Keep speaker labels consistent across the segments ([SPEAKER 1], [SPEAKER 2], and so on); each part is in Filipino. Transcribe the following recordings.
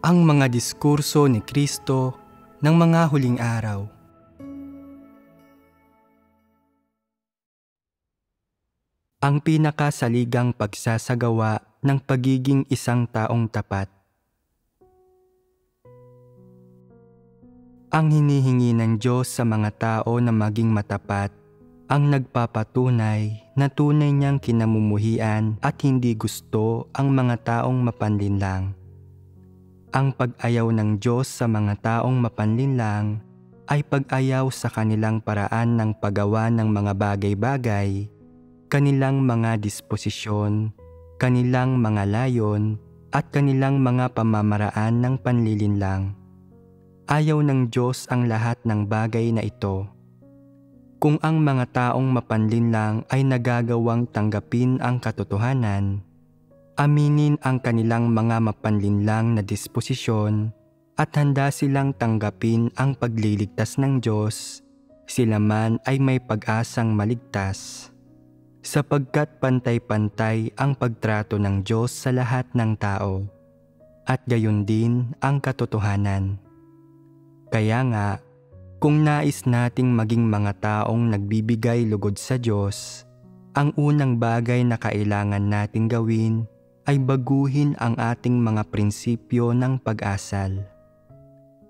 [SPEAKER 1] Ang mga diskurso ni Kristo ng mga huling araw. Ang pinakasaligang pagsasagawa ng pagiging isang taong tapat. Ang hinihingi ng Diyos sa mga tao na maging matapat ang nagpapatunay na tunay niyang kinamumuhian at hindi gusto ang mga taong mapanlinlang. Ang pag-ayaw ng Diyos sa mga taong mapanlinlang ay pag-ayaw sa kanilang paraan ng paggawa ng mga bagay-bagay, kanilang mga disposisyon, kanilang mga layon, at kanilang mga pamamaraan ng panlilinlang. Ayaw ng Diyos ang lahat ng bagay na ito. Kung ang mga taong mapanlinlang ay nagagawang tanggapin ang katotohanan, aminin ang kanilang mga mapanlinlang na disposisyon at handa silang tanggapin ang pagliligtas ng Diyos, sila man ay may pag-asang maligtas. Sapagkat pantay-pantay ang pagtrato ng Diyos sa lahat ng tao, at gayon din ang katotohanan. Kaya nga, kung nais nating maging mga taong nagbibigay lugod sa Diyos, ang unang bagay na kailangan nating gawin ay baguhin ang ating mga prinsipyo ng pag-asal.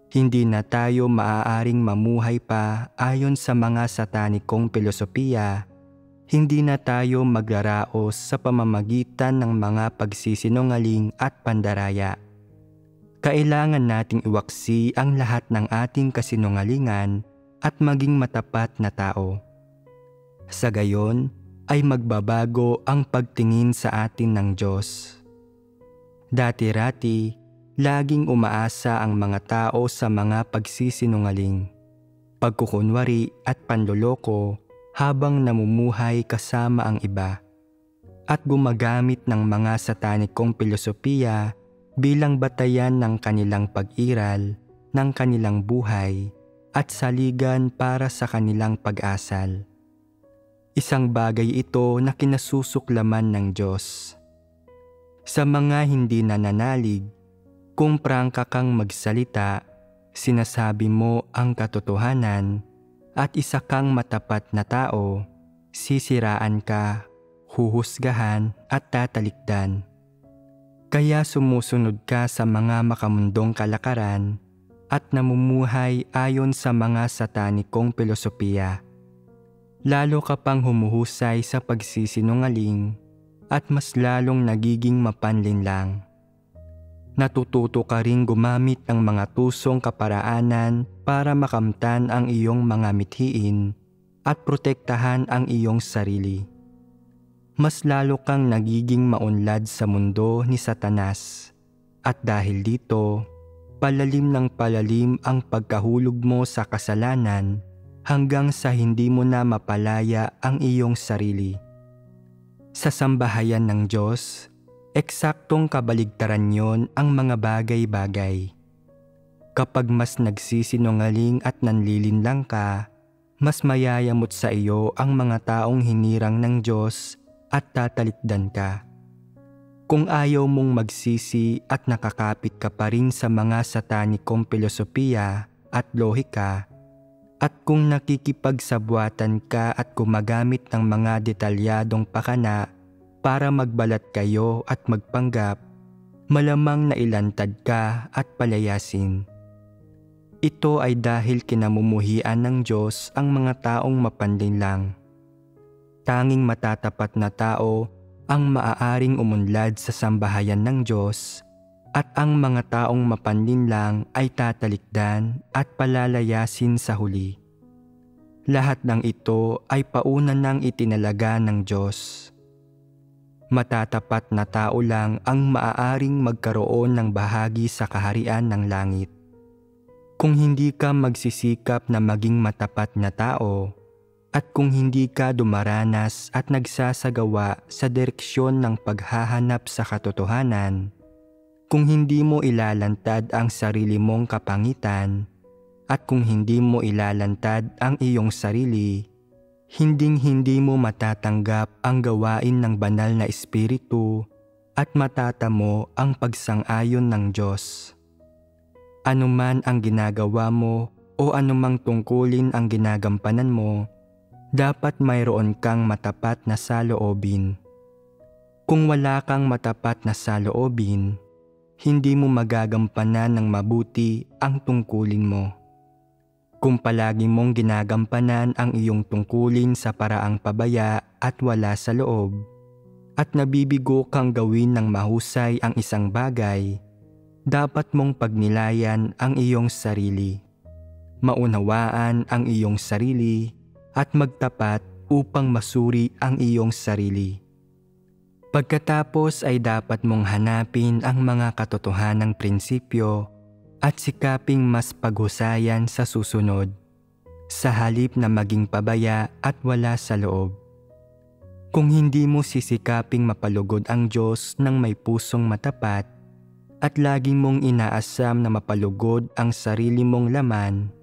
[SPEAKER 1] Hindi na tayo maaaring mamuhay pa ayon sa mga satanikong filosofiya. Hindi na tayo maglaraos sa pamamagitan ng mga pagsisinungaling at pandaraya. Kailangan nating iwaksi ang lahat ng ating kasinungalingan at maging matapat na tao. Sa gayon ay magbabago ang pagtingin sa atin ng Diyos. Dati-rati, laging umaasa ang mga tao sa mga pagsisinungaling, pagkukunwari at panloloko habang namumuhay kasama ang iba, at gumagamit ng mga satanikong filosofiya bilang batayan ng kanilang pag-iral, ng kanilang buhay, at saligan para sa kanilang pag-asal. Isang bagay ito na kinasusuklaman ng Diyos. Sa mga hindi nananalig, kung prangka kang magsalita, sinasabi mo ang katotohanan, at isa kang matapat na tao, sisiraan ka, huhusgahan at tatalikdan. Kaya sumusunod ka sa mga makamundong kalakaran at namumuhay ayon sa mga satanikong filosofiya. Lalo ka pang humuhusay sa pagsisinungaling at mas lalong nagiging mapanlinlang. Natututo ka ring gumamit ng mga tusong kaparaanan para makamtan ang iyong mga mithiin at protektahan ang iyong sarili. Mas lalo kang nagiging maunlad sa mundo ni Satanas, at dahil dito, palalim ng palalim ang pagkahulog mo sa kasalanan hanggang sa hindi mo na mapalaya ang iyong sarili. Sa sambahayan ng Diyos, eksaktong kabaligtaran yon ang mga bagay-bagay. Kapag mas nagsisinungaling at nanlilinlang ka, mas mayayamot sa iyo ang mga taong hinirang ng Diyos at tatalikdan ka. Kung ayaw mong magsisi at nakakapit ka pa rin sa mga satanikong filosofiya at lohika, at kung nakikipagsabwatan ka at gumagamit ng mga detalyadong pakana para magbalat kayo at magpanggap, malamang na ilantad ka at palayasin. Ito ay dahil kinamumuhian ng Diyos ang mga taong mapanlinlang. Tanging matatapat na tao ang maaaring umunlad sa sambahayan ng Diyos, at ang mga taong mapanlinlang ay tatalikdan at palalayasin sa huli. Lahat ng ito ay pauna ng itinalaga ng Diyos. Matatapat na tao lang ang maaaring magkaroon ng bahagi sa kaharian ng langit. Kung hindi ka magsisikap na maging matapat na tao, at kung hindi ka dumaranas at nagsasagawa sa direksyon ng paghahanap sa katotohanan, kung hindi mo ilalantad ang sarili mong kapangitan, at kung hindi mo ilalantad ang iyong sarili, hinding-hindi mo matatanggap ang gawain ng banal na espiritu at matatamo ang pagsang-ayon ng Diyos. Anuman ang ginagawa mo o anumang tungkulin ang ginagampanan mo, dapat mayroon kang matapat na saloobin. Kung wala kang matapat na saloobin, hindi mo magagampanan ng mabuti ang tungkulin mo. Kung palagi mong ginagampanan ang iyong tungkulin sa paraang pabaya at wala sa loob, at nabibigo kang gawin ng mahusay ang isang bagay, dapat mong pagnilayan ang iyong sarili, maunawaan ang iyong sarili, at magtapat upang masuri ang iyong sarili. Pagkatapos ay dapat mong hanapin ang mga katotohanang prinsipyo at sikaping mas paghusayan sa susunod, sa halip na maging pabaya at wala sa loob. Kung hindi mo sisikaping mapalugod ang Diyos ng may pusong matapat at lagi mong inaasam na mapalugod ang sarili mong laman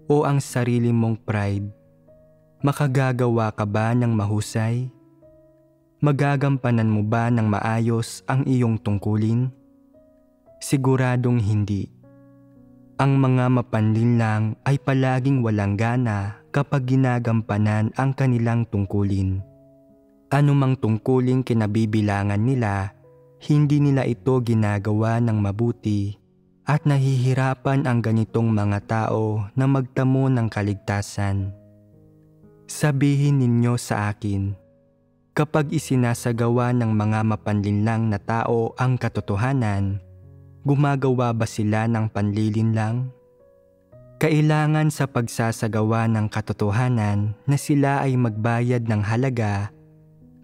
[SPEAKER 1] o ang sarili mong pride, makagagawa ka ba ng mahusay? Magagampanan mo ba ng maayos ang iyong tungkulin? Siguradong hindi. Ang mga mapanlinlang ay palaging walang gana kapag ginagampanan ang kanilang tungkulin. Anumang tungkuling kinabibilangan nila, hindi nila ito ginagawa ng mabuti at nahihirapan ang ganitong mga tao na magtamo ng kaligtasan. Sabihin ninyo sa akin, kapag isinasagawa ng mga mapanlinlang na tao ang katotohanan, gumagawa ba sila ng panlilinlang? Kailangan sa pagsasagawa ng katotohanan na sila ay magbayad ng halaga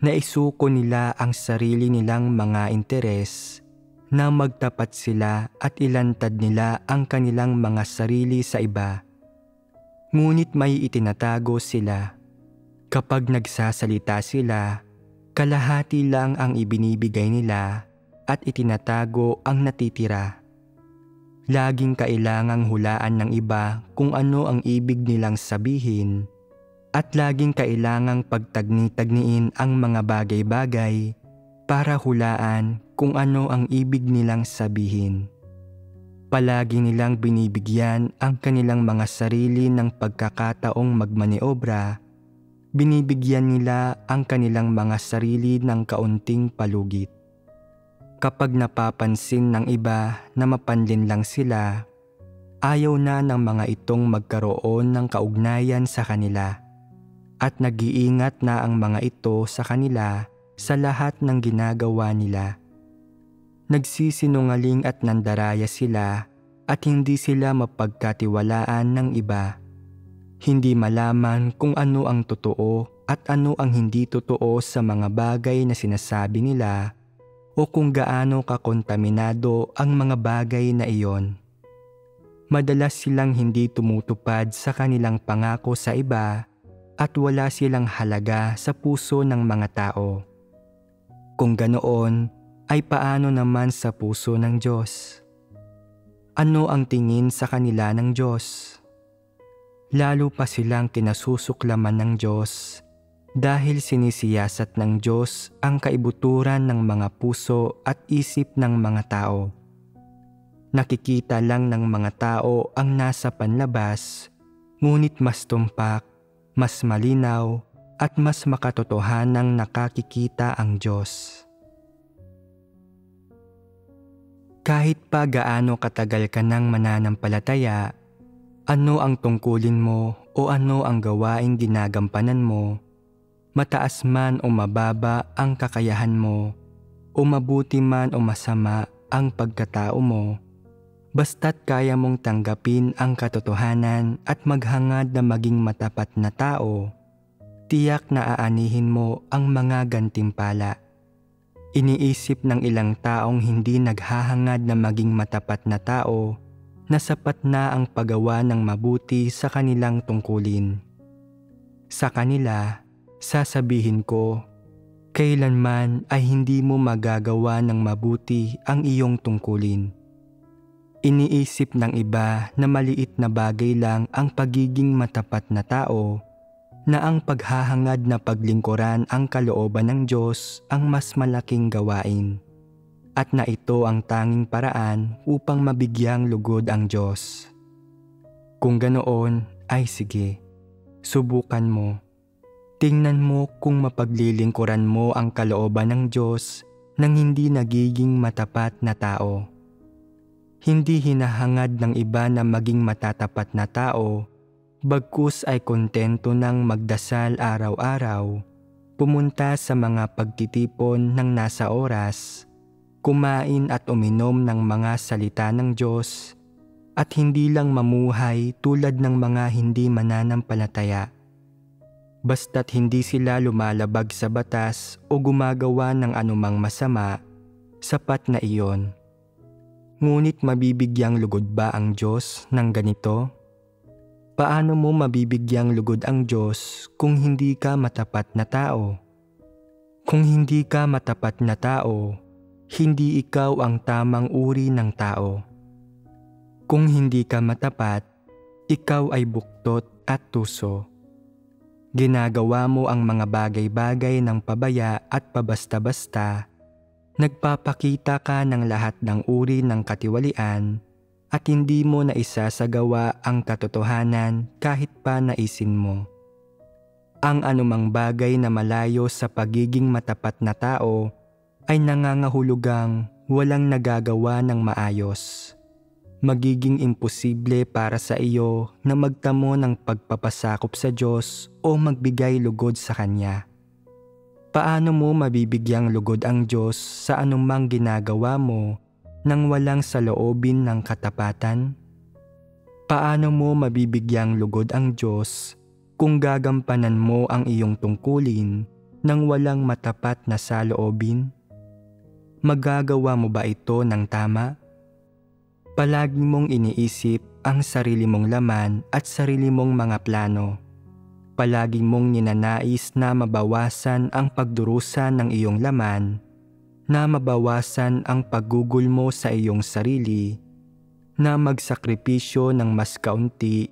[SPEAKER 1] na isuko nila ang sarili nilang mga interes, na magtapat sila at ilantad nila ang kanilang mga sarili sa iba. Ngunit may itinatago sila. Kapag nagsasalita sila, kalahati lang ang ibinibigay nila at itinatago ang natitira. Laging kailangang hulaan ng iba kung ano ang ibig nilang sabihin at laging kailangang pagtagni-tagniin ang mga bagay-bagay para hulaan kung ano ang ibig nilang sabihin. Palagi nilang binibigyan ang kanilang mga sarili ng pagkakataong magmaniobra, binibigyan nila ang kanilang mga sarili ng kaunting palugit. Kapag napapansin ng iba na mapanlinlang sila, ayaw na ng mga itong magkaroon ng kaugnayan sa kanila at nag-iingat na ang mga ito sa kanila sa lahat ng ginagawa nila. Nagsisinungaling at nandaraya sila at hindi sila mapagkatiwalaan ng iba. Hindi malaman kung ano ang totoo at ano ang hindi totoo sa mga bagay na sinasabi nila o kung gaano kakontaminado ang mga bagay na iyon. Madalas silang hindi tumutupad sa kanilang pangako sa iba at wala silang halaga sa puso ng mga tao. Kung ganoon, ay paano naman sa puso ng Diyos? Ano ang tingin sa kanila ng Diyos? Lalo pa silang kinasusuklaman ng Diyos dahil sinisiyasat ng Diyos ang kaibuturan ng mga puso at isip ng mga tao. Nakikita lang ng mga tao ang nasa panlabas, ngunit mas tumpak, mas malinaw, at mas makatotohanang nakakikita ang Diyos. Kahit pa gaano katagal ka nang mananampalataya, ano ang tungkulin mo o ano ang gawaing ginagampanan mo, mataas man o mababa ang kakayahan mo, o mabuti man o masama ang pagkatao mo, basta't kaya mong tanggapin ang katotohanan at maghangad na maging matapat na tao, tiyak na aanihin mo ang mga gantimpala. Iniisip ng ilang taong hindi naghahangad na maging matapat na tao na sapat na ang paggawa ng mabuti sa kanilang tungkulin. Sa kanila, sasabihin ko, kailanman ay hindi mo magagawa ng mabuti ang iyong tungkulin. Iniisip ng iba na maliit na bagay lang ang pagiging matapat na tao, na ang paghahangad na paglingkuran ang kalooban ng Diyos ang mas malaking gawain. at na ito ang tanging paraan upang mabigyang lugod ang Diyos. Kung ganoon, ay sige, subukan mo. Tingnan mo kung mapaglilingkuran mo ang kalooban ng Diyos nang hindi nagiging matapat na tao. Hindi hinahangad ng iba na maging matatapat na tao, bagkus ay kontento ng magdasal araw-araw, pumunta sa mga pagtitipon ng nasa oras, kumain at uminom ng mga salita ng Diyos, at hindi lang mamuhay tulad ng mga hindi mananampalataya. Basta't hindi sila lumalabag sa batas o gumagawa ng anumang masama, sapat na iyon. Ngunit mabibigyang lugod ba ang Diyos ng ganito? Paano mo mabibigyang lugod ang Diyos kung hindi ka matapat na tao? Kung hindi ka matapat na tao, hindi ikaw ang tamang uri ng tao. Kung hindi ka matapat, ikaw ay buktot at tuso. Ginagawa mo ang mga bagay-bagay ng pabaya at pabasta-basta. Nagpapakita ka ng lahat ng uri ng katiwalian at hindi mo na isasagawa ang katotohanan kahit pa naisin mo. Ang anumang bagay na malayo sa pagiging matapat na tao ay nangangahulugang walang nagagawa ng maayos. Magiging imposible para sa iyo na magtamo ng pagpapasakop sa Diyos o magbigay lugod sa Kanya. Paano mo mabibigyang lugod ang Diyos sa anumang ginagawa mo nang walang saloobin ng katapatan? Paano mo mabibigyang lugod ang Diyos kung gagampanan mo ang iyong tungkulin nang walang matapat na saloobin? Magagawa mo ba ito ng tama? Palagi mong iniisip ang sarili mong laman at sarili mong mga plano. Palagi mong ninanais na mabawasan ang pagdurusa ng iyong laman, na mabawasan ang paggugol mo sa iyong sarili, na magsakripisyo ng mas kaunti,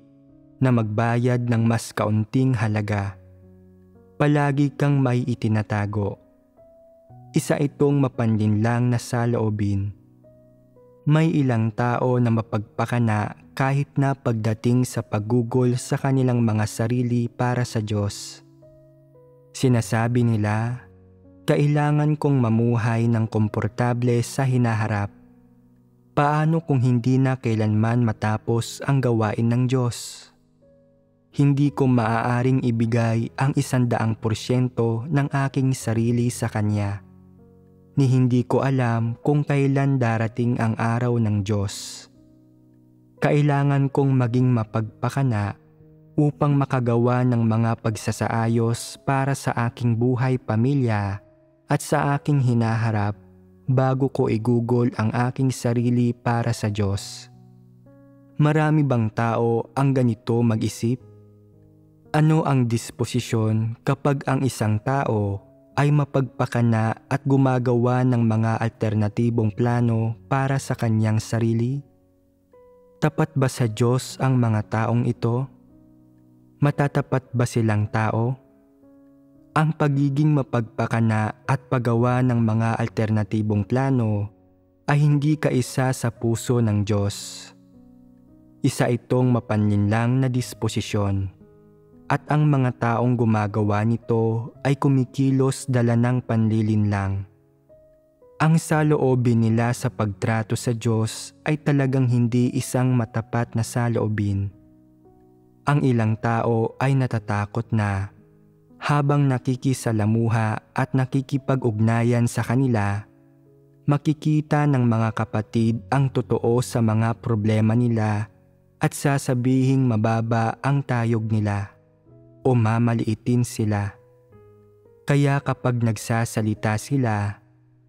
[SPEAKER 1] na magbayad ng mas kaunting halaga. Palagi kang may itinatago. Isa itong mapanlinlang na saloobin. May ilang tao na mapagpakana kahit na pagdating sa paggugol sa kanilang mga sarili para sa Diyos. Sinasabi nila, kailangan kong mamuhay ng komportable sa hinaharap. Paano kung hindi na kailanman matapos ang gawain ng Diyos? Hindi ko maaaring ibigay ang 100% ng aking sarili sa Kanya. Ni hindi ko alam kung kailan darating ang araw ng Diyos. Kailangan kong maging mapagpakana upang makagawa ng mga pagsasaayos para sa aking buhay pamilya at sa aking hinaharap bago ko igugol ang aking sarili para sa Diyos. Marami bang tao ang ganito mag-isip? Ano ang disposisyon kapag ang isang tao ay mapagpakana at gumagawa ng mga alternatibong plano para sa kanyang sarili? Tapat ba sa Diyos ang mga taong ito? Matatapat ba silang tao? Ang pagiging mapagpakana at paggawa ng mga alternatibong plano ay hindi kaisa sa puso ng Diyos. Isa itong mapanlinlang na disposisyon. At ang mga taong gumagawa nito ay kumikilos dala ng panlilinlang. Ang saloobin nila sa pagtrato sa Diyos ay talagang hindi isang matapat na saloobin. Ang ilang tao ay natatakot na habang nakikisalamuha at nakikipag-ugnayan sa kanila, makikita ng mga kapatid ang totoo sa mga problema nila at sasabihing mababa ang tayog nila o mamaliitin sila. Kaya kapag nagsasalita sila,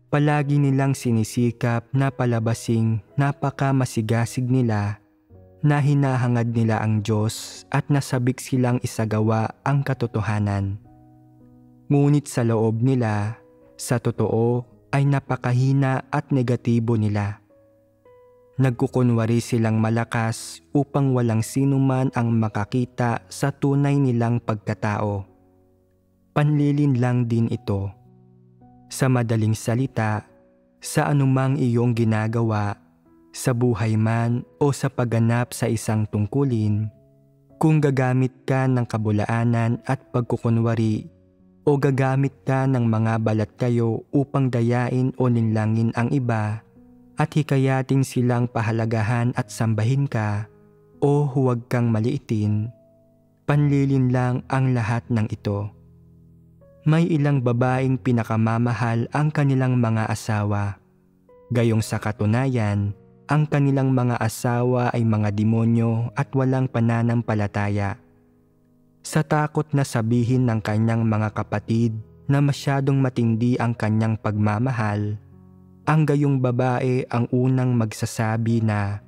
[SPEAKER 1] palagi nilang sinisikap na palabasing napakamasigasig nila na hinahangad nila ang Diyos at nasabik silang isagawa ang katotohanan. Ngunit sa loob nila, sa totoo ay napakahina at negatibo nila. Nagkukunwari silang malakas upang walang sinuman ang makakita sa tunay nilang pagkatao. Panlilin lang din ito. Sa madaling salita, Sa anumang iyong ginagawa, sa buhay man o sa pagganap sa isang tungkulin, kung gagamit ka ng kabulaanan at pagkukunwari o gagamit ka ng mga balat kayo upang dayain o linlangin ang iba at hikayatin silang pahalagahan at sambahin ka o huwag kang maliitin, panlilin lang ang lahat ng ito. May ilang babaeng pinakamamahal ang kanilang mga asawa. Gayong sa katunayan, ang kanilang mga asawa ay mga demonyo at walang pananampalataya. Sa takot na sabihin ng kanyang mga kapatid na masyadong matindi ang kanyang pagmamahal, ang gayong babae ang unang magsasabi na,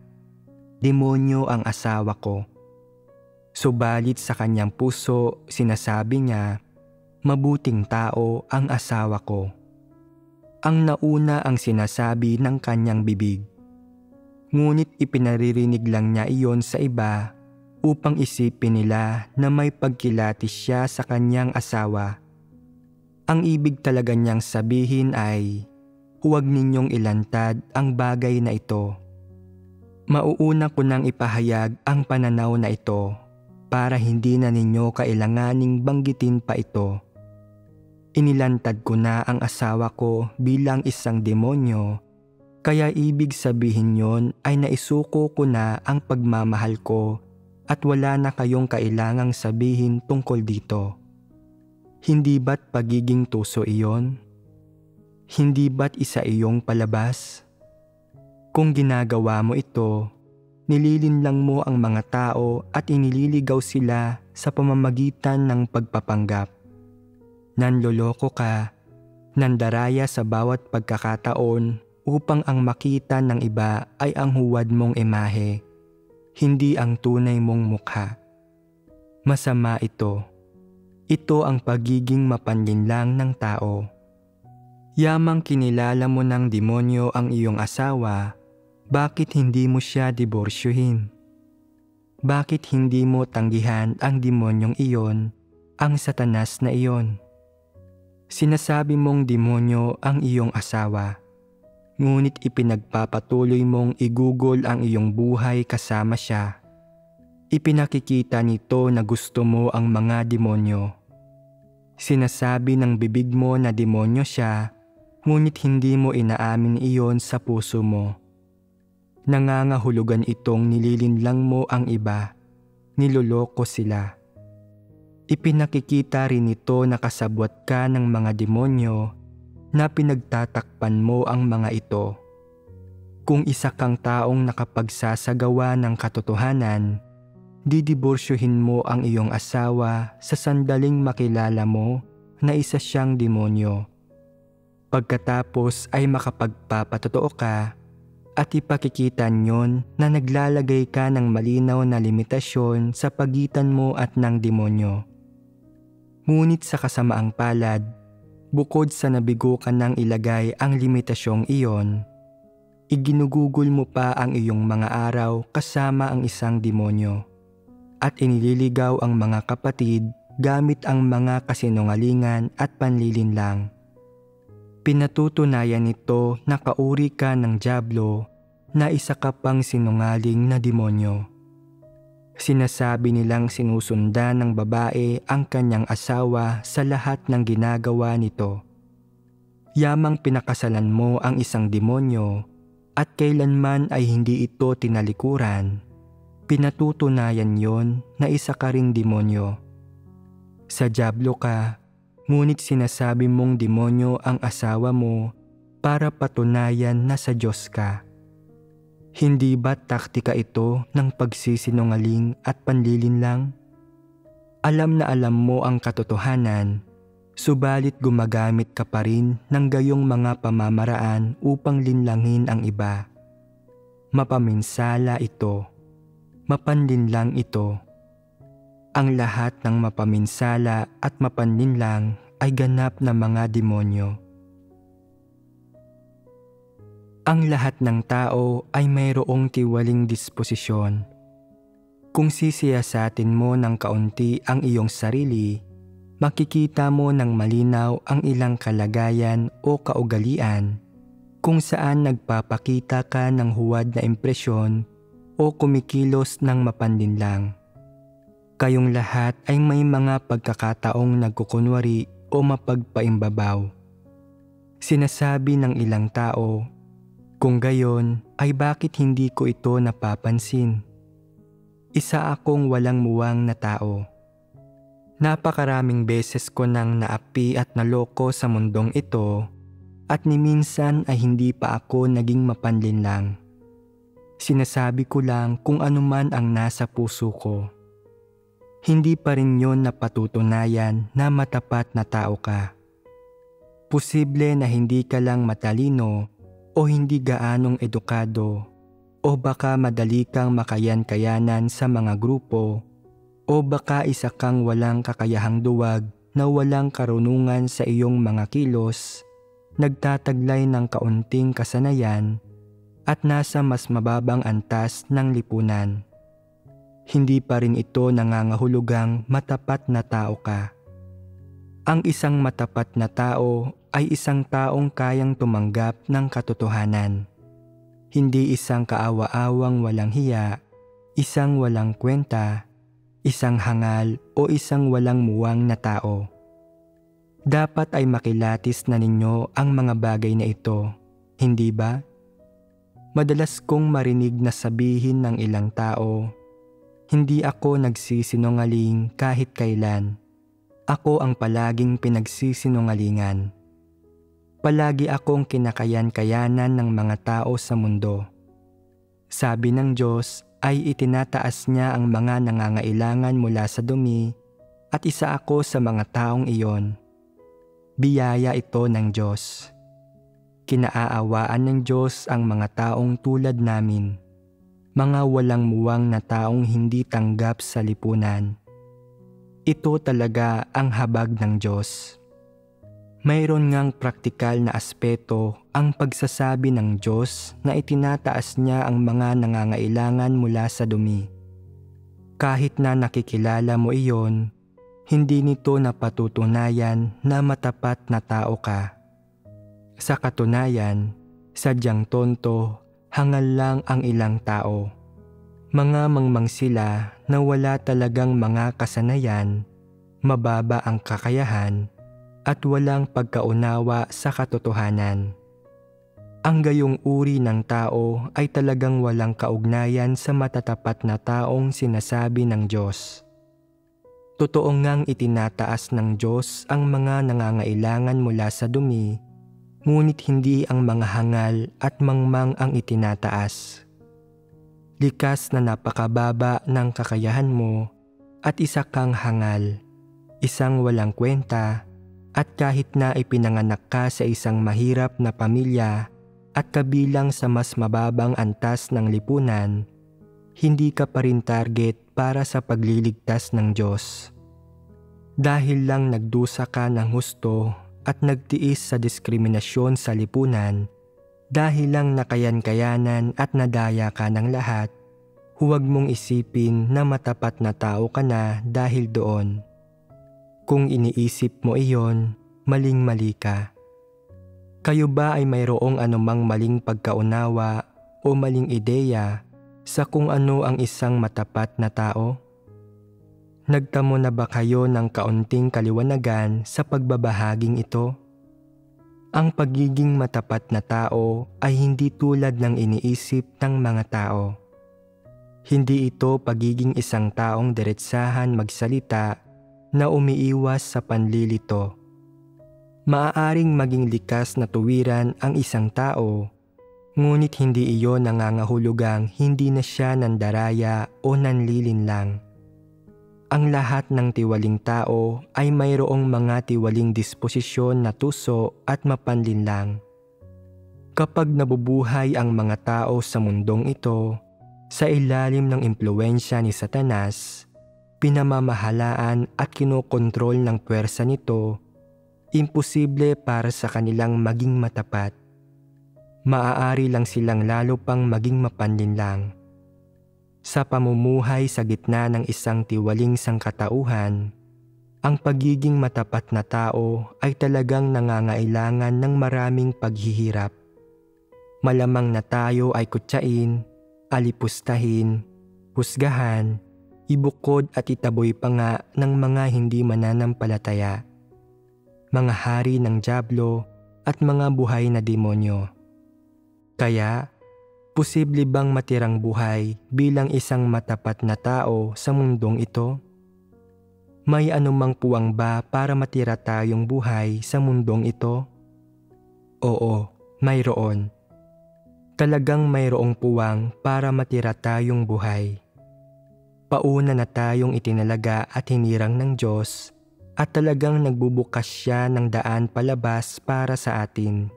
[SPEAKER 1] "Demonyo ang asawa ko." Subalit sa kanyang puso, sinasabi niya, "Mabuting tao ang asawa ko." Ang nauna ang sinasabi ng kanyang bibig. Ngunit ipinaririnig lang niya iyon sa iba upang isipin nila na may pagkilatis siya sa kanyang asawa. Ang ibig talaga niyang sabihin ay, huwag ninyong ilantad ang bagay na ito. Mauuna ko nang ipahayag ang pananaw na ito para hindi na ninyo kailanganing banggitin pa ito. Inilantad ko na ang asawa ko bilang isang demonyo, kaya ibig sabihin yon ay naisuko ko na ang pagmamahal ko at wala na kayong kailangang sabihin tungkol dito. Hindi ba't pagiging tuso iyon? Hindi ba't isa iyong palabas? Kung ginagawa mo ito, nililinlang mo ang mga tao at inililigaw sila sa pamamagitan ng pagpapanggap. Nanloloko ka, nandaraya sa bawat pagkakataon upang ang makita ng iba ay ang huwad mong imahe, hindi ang tunay mong mukha. Masama ito. Ito ang pagiging mapanlinlang ng tao. Yamang kinilala mo ng demonyo ang iyong asawa, bakit hindi mo siya diborsyohin? Bakit hindi mo tanggihan ang demonyong iyon, ang satanas na iyon? Sinasabi mong demonyo ang iyong asawa, ngunit ipinagpapatuloy mong igugol ang iyong buhay kasama siya. Ipinakikita nito na gusto mo ang mga demonyo. Sinasabi ng bibig mo na demonyo siya, ngunit hindi mo inaamin iyon sa puso mo. Nangangahulugan itong nililinlang mo ang iba, niloloko sila. Ipinakikita rin nito na kasabwat ka ng mga demonyo na pinagtatakpan mo ang mga ito. Kung isa kang taong nakapagsasagawa ng katotohanan, didiborsyohin mo ang iyong asawa sa sandaling makilala mo na isa siyang demonyo. Pagkatapos ay makapagpapatotoo ka at ipakikita niyon na naglalagay ka ng malinaw na limitasyon sa pagitan mo at ng demonyo. Ngunit sa kasamaang palad, bukod sa nabigo ka nang ilagay ang limitasyong iyon, iginugugol mo pa ang iyong mga araw kasama ang isang demonyo at inililigaw ang mga kapatid gamit ang mga kasinungalingan at panlilinlang. Pinatutunayan nito na kauri ka ng dyablo na isa ka pang sinungaling na demonyo. Sinasabi nilang sinusundan ng babae ang kanyang asawa sa lahat ng ginagawa nito. Yamang pinakasalan mo ang isang demonyo at kailanman ay hindi ito tinalikuran, pinatutunayan yon na isa ka ring demonyo. Sa dyablo ka, ngunit sinasabi mong demonyo ang asawa mo para patunayan na sa Diyos ka. Hindi ba taktika ito ng pagsisinungaling at panlilinlang? Alam na alam mo ang katotohanan, subalit gumagamit ka pa rin ng gayong mga pamamaraan upang linlangin ang iba. Mapaminsala ito. Mapanlinlang ito. Ang lahat ng mapaminsala at mapanlinlang ay ganap na mga demonyo. Ang lahat ng tao ay mayroong tiwaling disposisyon. Kung sisiyasatin mo ng kaunti ang iyong sarili, makikita mo ng malinaw ang ilang kalagayan o kaugalian kung saan nagpapakita ka ng huwad na impresyon o kumikilos ng mapanlinlang. Kayong lahat ay may mga pagkakataong nagkukunwari o mapagpaimbabaw. Sinasabi ng ilang tao, kung gayon ay bakit hindi ko ito napapansin? Isa akong walang muwang na tao. Napakaraming beses ko nang naapi at naloko sa mundong ito at ni minsan ay hindi pa ako naging mapanlinlang. Sinasabi ko lang kung ano man ang nasa puso ko. Hindi pa rin yun napatutunayan na matapat na tao ka. Posible na hindi ka lang matalino o hindi gaanong edukado o baka madali kang makayan-kayanan sa mga grupo o baka isa kang walang kakayahang duwag na walang karunungan sa iyong mga kilos, nagtataglay ng kaunting kasanayan at nasa mas mababang antas ng lipunan. Hindi pa rin ito nangangahulugang matapat na tao ka. Ang isang matapat na tao ay isang taong kayang tumanggap ng katotohanan. Hindi isang kaawa-awang walang hiya, isang walang kwenta, isang hangal o isang walang muwang na tao. Dapat ay makilatis na ninyo ang mga bagay na ito, hindi ba? Madalas kong marinig na sabihin ng ilang tao, hindi ako nagsisinungaling kahit kailan. Ako ang palaging pinagsisinungalingan. Palagi akong kinakayan-kayanan ng mga tao sa mundo. Sabi ng Diyos ay itinataas niya ang mga nangangailangan mula sa dumi at isa ako sa mga taong iyon. Biyaya ito ng Diyos. Kinaaawaan ng Diyos ang mga taong tulad namin. Mga walang muwang na taong hindi tanggap sa lipunan. Ito talaga ang habag ng Diyos. Mayroon ngang praktikal na aspeto ang pagsasabi ng Diyos na itinataas niya ang mga nangangailangan mula sa dumi. Kahit na nakikilala mo iyon, hindi nito napatutunayan na matapat na tao ka. Sa katunayan, sadyang tonto, hangal lang ang ilang tao. Mga mangmang sila na wala talagang mga kasanayan, mababa ang kakayahan, at walang pagkaunawa sa katotohanan. Ang gayong uri ng tao ay talagang walang kaugnayan sa matatapat na taong sinasabi ng Diyos. Totoo ngang itinataas ng Diyos ang mga nangangailangan mula sa dumi, ngunit hindi ang mga hangal at mangmang ang itinataas. Likas na napakababa ng kakayahan mo at isa kang hangal, isang walang kwenta, at kahit na ipinanganak ka sa isang mahirap na pamilya at kabilang sa mas mababang antas ng lipunan, hindi ka pa rin target para sa pagliligtas ng Diyos. Dahil lang nagdusa ka ng husto at nagtiis sa diskriminasyon sa lipunan, dahil lang nakayan-kayanan at nadaya ka ng lahat, huwag mong isipin na matapat na tao ka na dahil doon. Kung iniisip mo iyon, maling-mali ka. Kayo ba ay mayroong anumang maling pagkaunawa o maling ideya sa kung ano ang isang matapat na tao? Nagtamo na ba kayo ng kaunting kaliwanagan sa pagbabahaging ito? Ang pagiging matapat na tao ay hindi tulad ng iniisip ng mga tao. Hindi ito pagiging isang taong diretsahan magsalita na umiiwas sa panlilito. Maaaring maging likas na tuwiran ang isang tao, ngunit hindi iyon nangangahulugang hindi na siya nandaraya o nanlilinlang. Ang lahat ng tiwaling tao ay mayroong mga tiwaling disposisyon na tuso at mapanlinlang. Kapag nabubuhay ang mga tao sa mundong ito, sa ilalim ng impluwensya ni Satanas, pinamamahalaan at kinokontrol ng puwersa nito, imposible para sa kanilang maging matapat. Maaari lang silang lalo pang maging mapanlinlang. Sa pamumuhay sa gitna ng isang tiwaling sangkatauhan, ang pagiging matapat na tao ay talagang nangangailangan ng maraming paghihirap. Malamang na tayo ay kutsain, alipustahin, husgahan, ibukod at itaboy pa nga ng mga hindi mananampalataya, mga hari ng dyablo at mga buhay na demonyo. Kaya, posible bang matirang buhay bilang isang matapat na tao sa mundong ito? May anumang puwang ba para matira tayong buhay sa mundong ito? Oo, mayroon. Talagang mayroong puwang para matira tayong buhay. Pauna na tayong itinalaga at hinirang ng Diyos at talagang nagbubukas siya ng daan palabas para sa atin.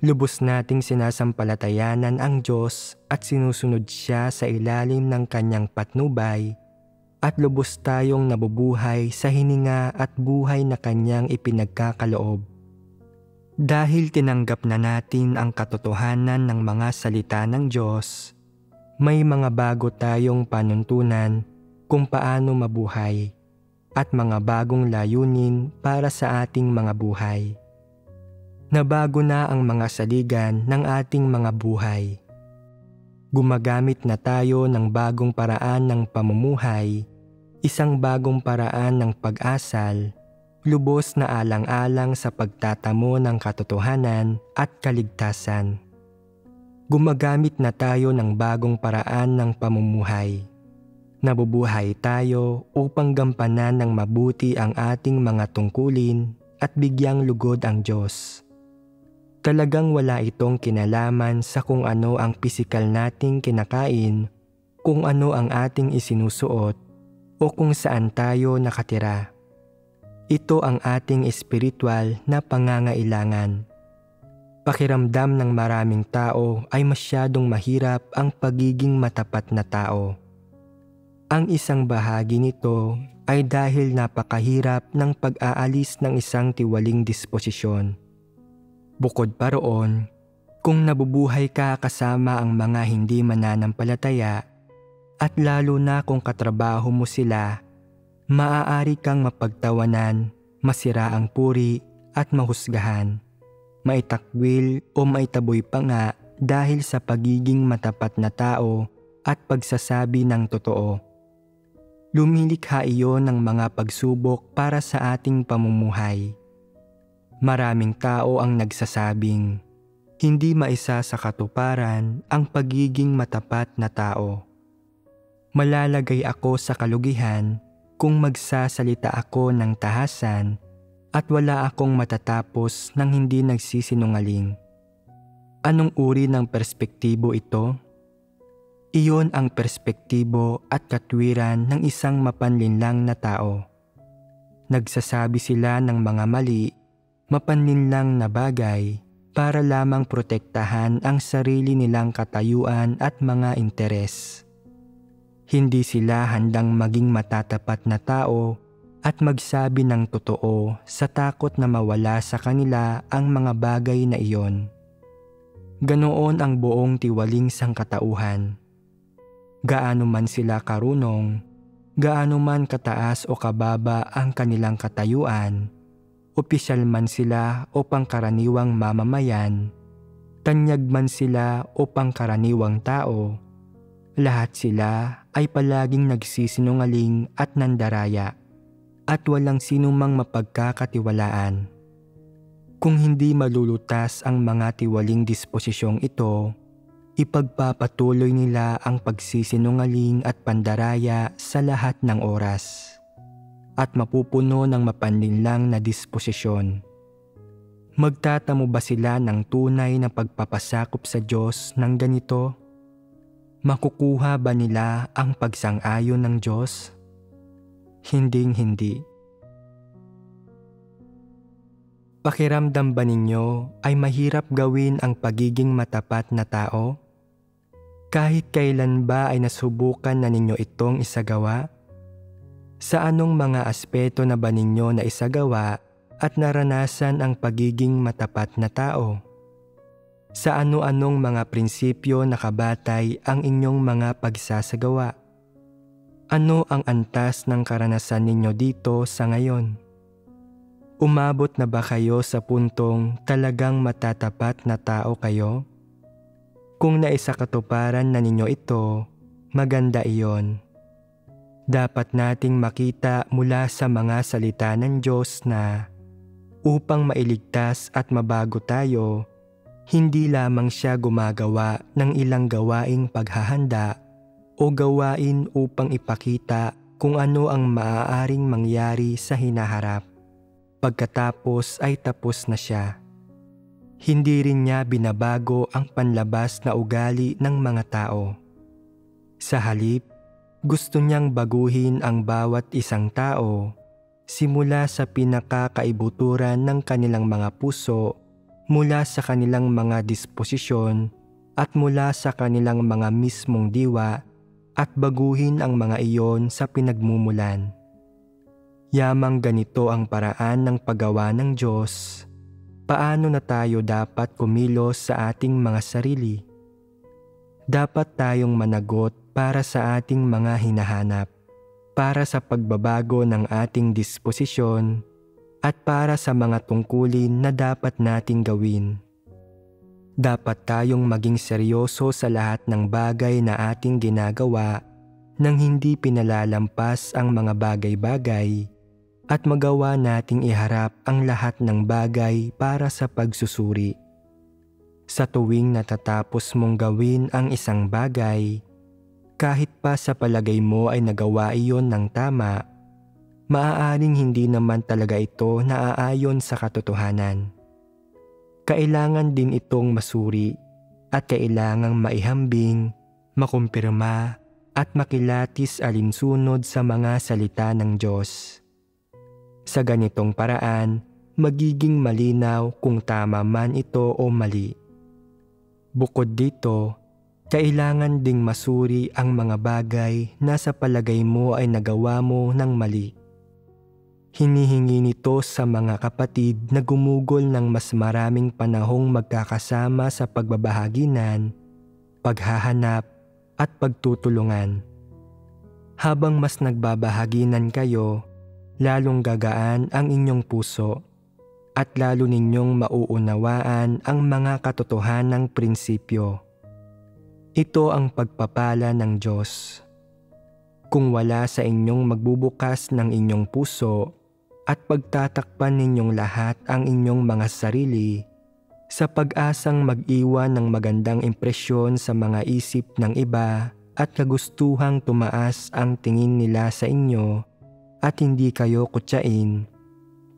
[SPEAKER 1] Lubos nating sinasampalatayanan ang Diyos at sinusunod siya sa ilalim ng kanyang patnubay at lubos tayong nabubuhay sa hininga at buhay na kanyang ipinagkakaloob. Dahil tinanggap na natin ang katotohanan ng mga salita ng Diyos, may mga bago tayong panuntunan kung paano mabuhay at mga bagong layunin para sa ating mga buhay. Nabago na ang mga saligan ng ating mga buhay. Gumagamit na tayo ng bagong paraan ng pamumuhay, isang bagong paraan ng pag-asal, lubos na alang-alang sa pagtatamo ng katotohanan at kaligtasan. Gumagamit na tayo ng bagong paraan ng pamumuhay. Nabubuhay tayo upang gampanan ng mabuti ang ating mga tungkulin at bigyang lugod ang Diyos. Talagang wala itong kinalaman sa kung ano ang pisikal nating kinakain, kung ano ang ating isinusuot, o kung saan tayo nakatira. Ito ang ating espiritual na pangangailangan. Pakiramdam ng maraming tao ay masyadong mahirap ang pagiging matapat na tao. Ang isang bahagi nito ay dahil napakahirap ng pag-aalis ng isang tiwaling disposisyon. Bukod pa roon, kung nabubuhay ka kasama ang mga hindi mananampalataya at lalo na kung katrabaho mo sila, maaari kang mapagtawanan, masira ang puri at mahusgahan, maitakwil o maitaboy pa nga dahil sa pagiging matapat na tao at pagsasabi ng totoo. Lumilikha iyon ng mga pagsubok para sa ating pamumuhay. Maraming tao ang nagsasabing, hindi maisa sa katuparan ang pagiging matapat na tao. Malalagay ako sa kalugihan kung magsasalita ako ng tahasan at wala akong matatapos ng hindi nagsisinungaling. Anong uri ng perspektibo ito? Iyon ang perspektibo at katwiran ng isang mapanlinlang na tao. Nagsasabi sila ng mga mali, mapanlinlang na bagay para lamang protektahan ang sarili nilang katayuan at mga interes. Hindi sila handang maging matatapat na tao at magsabi ng totoo sa takot na mawala sa kanila ang mga bagay na iyon. Ganoon ang buong tiwaling sangkatauhan. Gaano man sila karunong, gaano man kataas o kababa ang kanilang katayuan, opisyal man sila o pangkaraniwang mamamayan, tanyag man sila o pangkaraniwang tao, lahat sila ay palaging nagsisinungaling at nandaraya at walang sinumang mapagkakatiwalaan. Kung hindi malulutas ang mga tiwaling disposisyong ito, ipagpapatuloy nila ang pagsisinungaling at pandaraya sa lahat ng oras at mapupuno ng mapanlinlang na disposisyon. Magtatamo ba sila ng tunay na pagpapasakop sa Diyos ng ganito? Makukuha ba nila ang pagsang-ayon ng Diyos? Hinding-hindi. Pakiramdam ba ninyo ay mahirap gawin ang pagiging matapat na tao? Kahit kailan ba ay nasubukan na ninyo itong isagawa? Sa anong mga aspeto na ba ninyo na isagawa at naranasan ang pagiging matapat na tao? Sa ano-anong mga prinsipyo nakabatay ang inyong mga pagsasagawa? Ano ang antas ng karanasan ninyo dito sa ngayon? Umabot na ba kayo sa puntong talagang matatapat na tao kayo? Kung naisakatuparan na ninyo ito, maganda iyon. Dapat nating makita mula sa mga salita ng Diyos na upang mailigtas at mabago tayo, hindi lamang siya gumagawa ng ilang gawaing paghahanda o gawain upang ipakita kung ano ang maaaring mangyari sa hinaharap. Pagkatapos ay tapos na siya. Hindi rin niya binabago ang panlabas na ugali ng mga tao. Sa halip, gusto niyang baguhin ang bawat isang tao simula sa pinakakaibuturan ng kanilang mga puso, mula sa kanilang mga disposisyon at mula sa kanilang mga mismong diwa, at baguhin ang mga iyon sa pinagmumulan. Yamang ganito ang paraan ng paggawa ng Diyos, paano na tayo dapat kumilos sa ating mga sarili? Dapat tayong managot para sa ating mga hinahanap, para sa pagbabago ng ating disposisyon, at para sa mga tungkulin na dapat nating gawin. Dapat tayong maging seryoso sa lahat ng bagay na ating ginagawa nang hindi pinalalampas ang mga bagay-bagay at magawa nating iharap ang lahat ng bagay para sa pagsusuri. Sa tuwing natatapos mong gawin ang isang bagay, kahit pa sa palagay mo ay nagawa iyon ng tama, maaaring hindi naman talaga ito naaayon sa katotohanan. Kailangan din itong masuri at kailangang maihambing, makumpirma at makilatis alinsunod sa mga salita ng Diyos. Sa ganitong paraan, magiging malinaw kung tama man ito o mali. Bukod dito, kailangan ding masuri ang mga bagay na sa palagay mo ay nagawa mo ng mali. Hinihingi nito sa mga kapatid na gumugol ng mas maraming panahong magkakasama sa pagbabahaginan, paghahanap at pagtutulungan. Habang mas nagbabahaginan kayo, lalong gagaan ang inyong puso at lalo ninyong mauunawaan ang mga katotohanang prinsipyo. Ito ang pagpapala ng Diyos. Kung wala sa inyong magbubukas ng inyong puso at pagtatakpan ninyong lahat ang inyong mga sarili sa pag-asang mag-iwan ng magandang impresyon sa mga isip ng iba at kagustuhang tumaas ang tingin nila sa inyo at hindi kayo kutsain,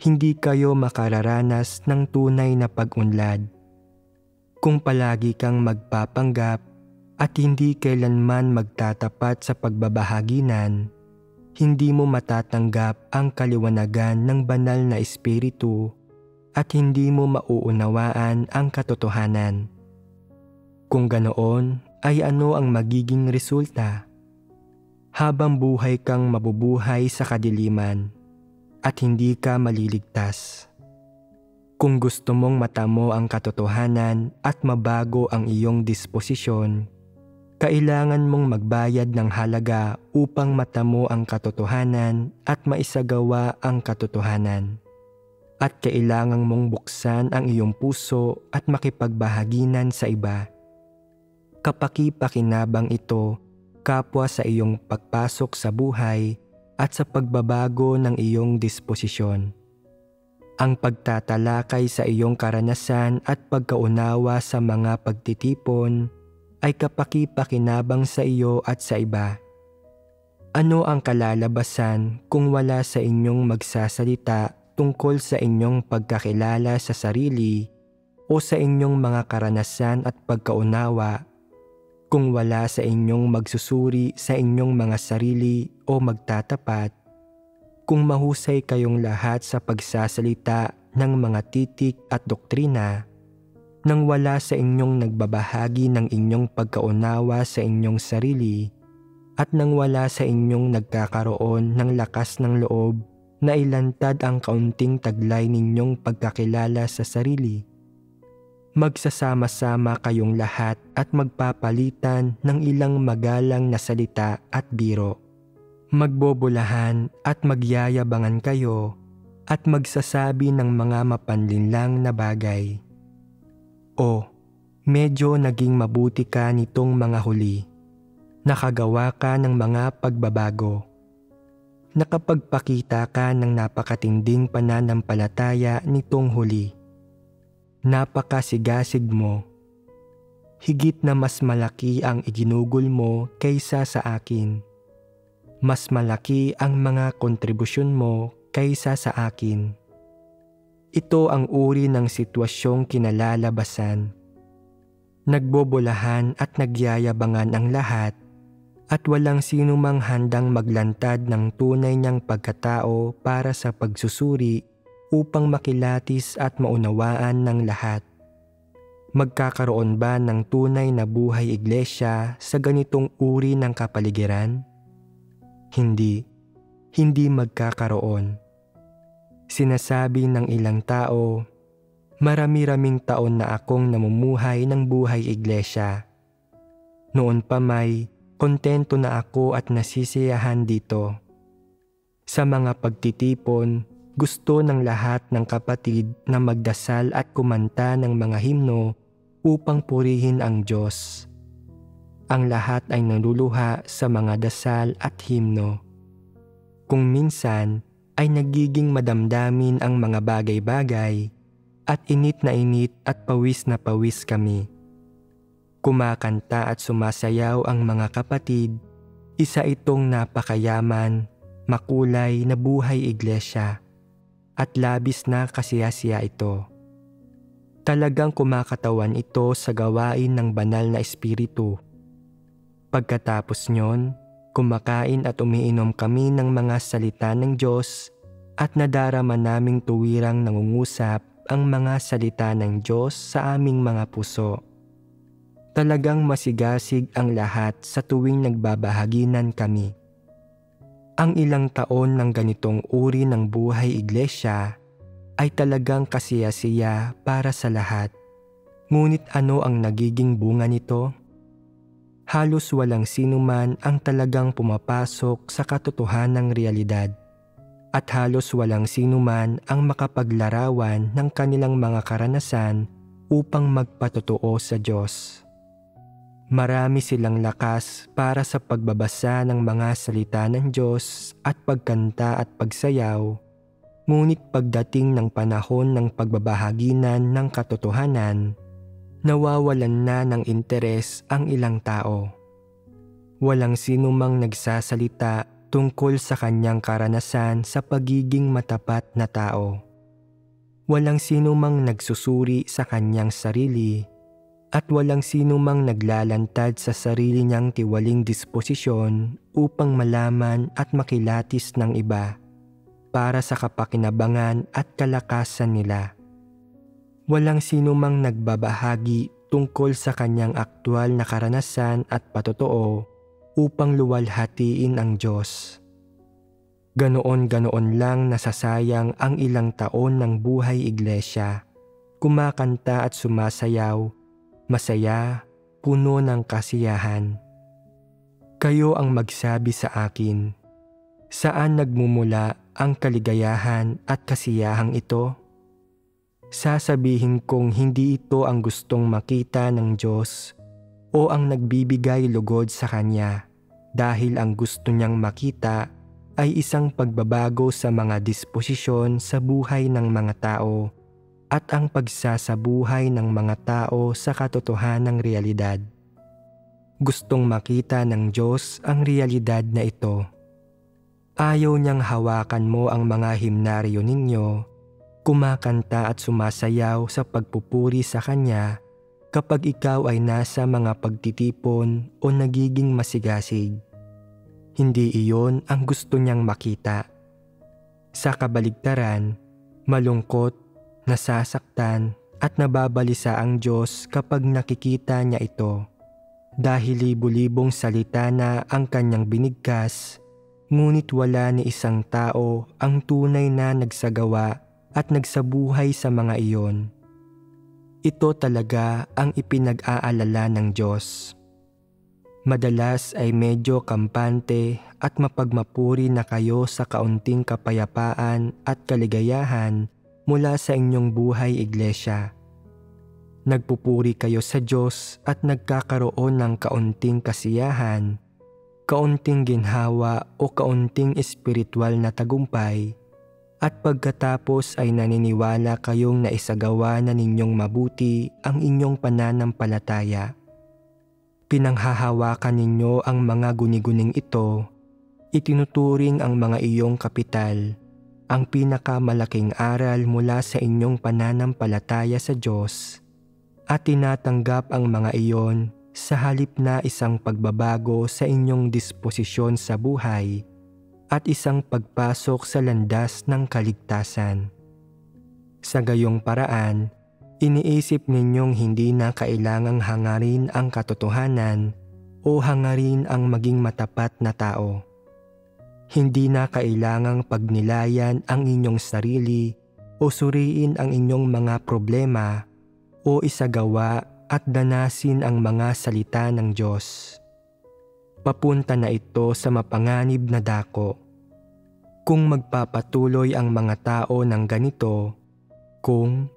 [SPEAKER 1] hindi kayo makararanas ng tunay na pag-unlad. Kung palagi kang magpapanggap at hindi kailanman magtatapat sa pagbabahaginan, hindi mo matatanggap ang kaliwanagan ng banal na espiritu at hindi mo mauunawaan ang katotohanan. Kung ganoon, ay ano ang magiging resulta? Habang buhay kang mabubuhay sa kadiliman at hindi ka maliligtas. Kung gusto mong matamo ang katotohanan at mabago ang iyong disposisyon, kailangan mong magbayad ng halaga upang matamo ang katotohanan at maisagawa ang katotohanan. At kailangan mong buksan ang iyong puso at makipagbahaginan sa iba. Kapaki-pakinabang ito kapwa sa iyong pagpasok sa buhay at sa pagbabago ng iyong disposisyon. Ang pagtatalakay sa iyong karanasan at pagkaunawa sa mga pagtitipon ay kapaki-pakinabang sa iyo at sa iba. Ano ang kalalabasan kung wala sa inyong magsasalita tungkol sa inyong pagkakilala sa sarili o sa inyong mga karanasan at pagkaunawa, kung wala sa inyong magsusuri sa inyong mga sarili o magtatapat, kung mahusay kayong lahat sa pagsasalita ng mga titik at doktrina, nang wala sa inyong nagbabahagi ng inyong pagkaunawa sa inyong sarili at nang wala sa inyong nagkakaroon ng lakas ng loob na ilantad ang kaunting taglay ninyong pagkakilala sa sarili. Magsasama-sama kayong lahat at magpapalitan ng ilang magalang na salita at biro. Magbobolahan at magyayabangan kayo at magsasabi ng mga mapanlinlang na bagay. O, Medyo naging mabuti ka nitong mga huli. Nakagawa ka ng mga pagbabago. Nakapagpakita ka ng napakatinding pananampalataya nitong huli. Napakasigasig mo. Higit na mas malaki ang iginugol mo kaysa sa akin. Mas malaki ang mga kontribusyon mo kaysa sa akin. Ito ang uri ng sitwasyong kinalalabasan. Nagbobolahan at nagyayabangan ang lahat at walang sino mang handang maglantad ng tunay niyang pagkatao para sa pagsusuri upang makilatis at maunawaan ng lahat. Magkakaroon ba ng tunay na buhay iglesia sa ganitong uri ng kapaligiran? Hindi magkakaroon. Sinasabi ng ilang tao, marami-raming taon na akong namumuhay ng buhay iglesia. Noon pa may kontento na ako at nasisiyahan dito. Sa mga pagtitipon, gusto ng lahat ng kapatid na magdasal at kumanta ng mga himno upang purihin ang Diyos. Ang lahat ay naluluha sa mga dasal at himno. Kung minsan ay nagiging madamdamin ang mga bagay-bagay at init at pawis na pawis kami. Kumakanta at sumasayaw ang mga kapatid, isa itong napakayaman, makulay na buhay iglesia at labis na kasiyasiya ito. Talagang kumakatawan ito sa gawain ng banal na espiritu. Pagkatapos nyon, kumakain at umiinom kami ng mga salita ng Diyos at nadarama naming tuwirang nangungusap ang mga salita ng Diyos sa aming mga puso. Talagang masigasig ang lahat sa tuwing nagbabahaginan kami. Ang ilang taon ng ganitong uri ng buhay iglesia ay talagang kasiyasiya para sa lahat. Ngunit ano ang nagiging bunga nito? Halos walang sinuman ang talagang pumapasok sa katotohanang realidad at halos walang sinuman ang makapaglarawan ng kanilang mga karanasan upang magpatotoo sa Diyos. Marami silang lakas para sa pagbabasa ng mga salita ng Diyos at pagkanta at pagsayaw, ngunit pagdating ng panahon ng pagbabahaginan ng katotohanan, nawawalan na ng interes ang ilang tao. Walang sinumang nagsasalita tungkol sa kanyang karanasan sa pagiging matapat na tao. Walang sinumang nagsusuri sa kanyang sarili at walang sinumang naglalantad sa sarili niyang tiwaling disposisyon upang malaman at makilatis ng iba para sa kapakinabangan at kalakasan nila. Walang sinumang nagbabahagi tungkol sa kanyang aktwal na karanasan at patotoo upang luwalhatiin ang Diyos. Ganoon-ganoon lang nasasayang ang ilang taon ng buhay iglesia, kumakanta at sumasayaw, masaya, puno ng kasiyahan. Kayo ang magsabi sa akin, saan nagmumula ang kaligayahan at kasiyahang ito? Sasabihin kong hindi ito ang gustong makita ng Diyos o ang nagbibigay lugod sa Kanya dahil ang gusto niyang makita ay isang pagbabago sa mga disposisyon sa buhay ng mga tao at ang pagsasabuhay ng mga tao sa katotohanang realidad. Gustong makita ng Diyos ang realidad na ito. Ayaw niyang hawakan mo ang mga himnaryo ninyo, kumakanta at sumasayaw sa pagpupuri sa Kanya kapag ikaw ay nasa mga pagtitipon o nagiging masigasig. Hindi iyon ang gusto niyang makita. Sa kabaligtaran, malungkot, nasasaktan at nababalisa ang Diyos kapag nakikita niya ito dahil libu-libong salita na ang Kanyang binigkas, ngunit wala ni isang tao ang tunay na nagsagawa at nagsabuhay sa mga iyon. Ito talaga ang ipinag-aalala ng Diyos. Madalas ay medyo kampante at mapagmapuri na kayo sa kaunting kapayapaan at kaligayahan mula sa inyong buhay iglesia. nagpupuri kayo sa Diyos at nagkakaroon ng kaunting kasiyahan, kaunting ginhawa o kaunting espiritual na tagumpay, at pagkatapos ay naniniwala kayong naisagawa na ninyong mabuti ang inyong pananampalataya. Pinanghahawakan ninyo ang mga guni-guning ito, itinuturing ang mga iyong kapital, ang pinakamalaking aral mula sa inyong pananampalataya sa Diyos, at tinatanggap ang mga iyon sa halip na isang pagbabago sa inyong disposisyon sa buhay at isang pagpasok sa landas ng kaligtasan. Sa gayong paraan, iniisip ninyong hindi na kailangang hangarin ang katotohanan o hangarin ang maging matapat na tao. Hindi na kailangang pagnilayan ang inyong sarili o suriin ang inyong mga problema o isagawa at danasin ang mga salita ng Diyos. Papunta na ito sa mapanganib na dako. Kung magpapatuloy ang mga tao ng ganito, kung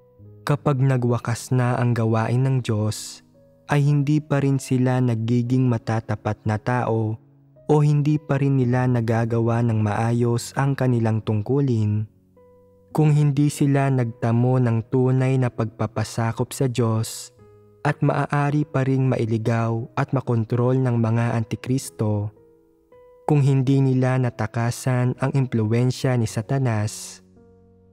[SPEAKER 1] kapag nagwakas na ang gawain ng Diyos, ay hindi pa rin sila nagiging matatapat na tao o hindi pa rin nila nagagawa ng maayos ang kanilang tungkulin, kung hindi sila nagtamo ng tunay na pagpapasakop sa Diyos at maaari pa ring mailigaw at makontrol ng mga antikristo, kung hindi nila natakasan ang impluwensya ni Satanas,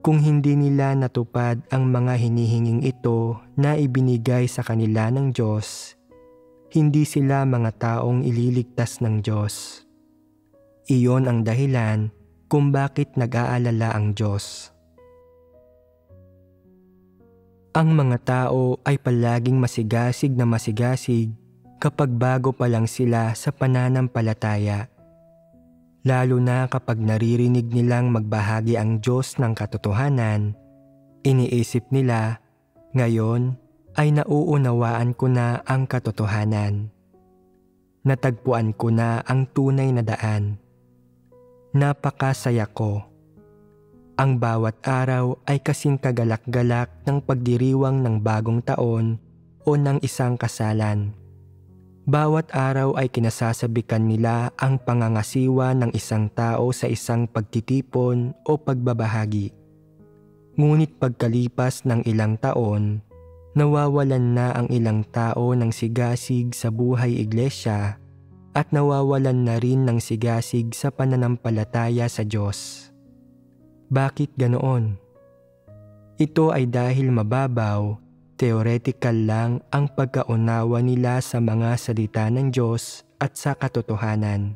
[SPEAKER 1] kung hindi nila natupad ang mga hinihinging ito na ibinigay sa kanila ng Diyos, hindi sila mga taong ililigtas ng Diyos. Iyon ang dahilan kung bakit nag-aalala ang Diyos. Ang mga tao ay palaging masigasig na masigasig kapag bago pa lang sila sa pananampalataya. Lalo na kapag naririnig nilang magbahagi ang Diyos ng katotohanan, iniisip nila, ngayon ay nauunawaan ko na ang katotohanan. Natagpuan ko na ang tunay na daan. Napakasaya ko. Ang bawat araw ay kasing kagalak-galak ng pagdiriwang ng bagong taon o ng isang kasalan. Bawat araw ay kinasasabikan nila ang pangangasiwa ng isang tao sa isang pagtitipon o pagbabahagi. Ngunit pagkalipas ng ilang taon, nawawalan na ang ilang tao ng sigasig sa buhay iglesia at nawawalan na rin ng sigasig sa pananampalataya sa Diyos. Bakit ganoon? Ito ay dahil mababaw, theoretical lang ang pagkaunawa nila sa mga salita ng Diyos at sa katotohanan.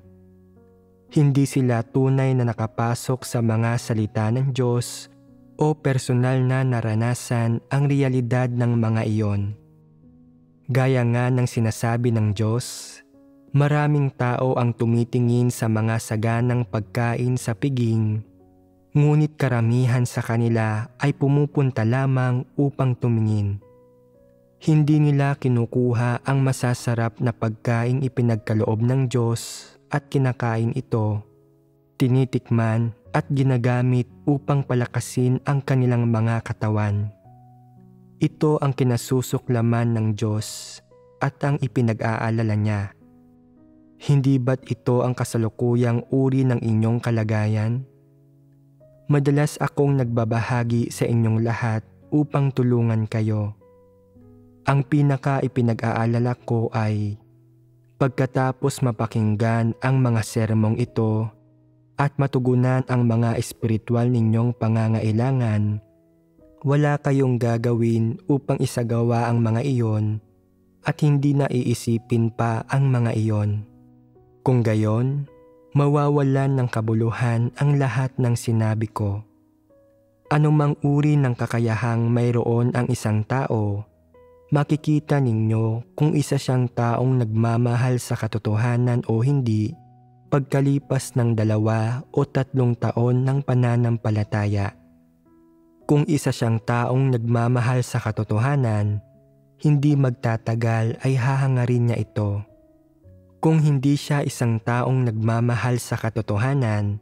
[SPEAKER 1] Hindi sila tunay na nakapasok sa mga salita ng Diyos o personal na naranasan ang realidad ng mga iyon. Gaya nga ng sinasabi ng Diyos, maraming tao ang tumitingin sa mga saganang pagkain sa piging, ngunit karamihan sa kanila ay pumupunta lamang upang tumingin. Hindi nila kinukuha ang masasarap na pagkaing ipinagkaloob ng Diyos at kinakain ito, tinitikman at ginagamit upang palakasin ang kanilang mga katawan. Ito ang kinasusuklaman ng Diyos at ang ipinag-aalala niya. Hindi ba't ito ang kasalukuyang uri ng inyong kalagayan? Madalas akong nagbabahagi sa inyong lahat upang tulungan kayo. Ang pinaka-ipinag-aalala ko ay pagkatapos mapakinggan ang mga sermong ito at matugunan ang mga espiritual ninyong pangangailangan, wala kayong gagawin upang isagawa ang mga iyon at hindi na iisipin pa ang mga iyon. Kung gayon, mawawalan ng kabuluhan ang lahat ng sinabi ko. Anumang uri ng kakayahang mayroon ang isang tao, makikita ninyo kung isa siyang taong nagmamahal sa katotohanan o hindi pagkalipas ng 2 o 3 taon ng pananampalataya. Kung isa siyang taong nagmamahal sa katotohanan, hindi magtatagal ay hahangarin niya ito. Kung hindi siya isang taong nagmamahal sa katotohanan,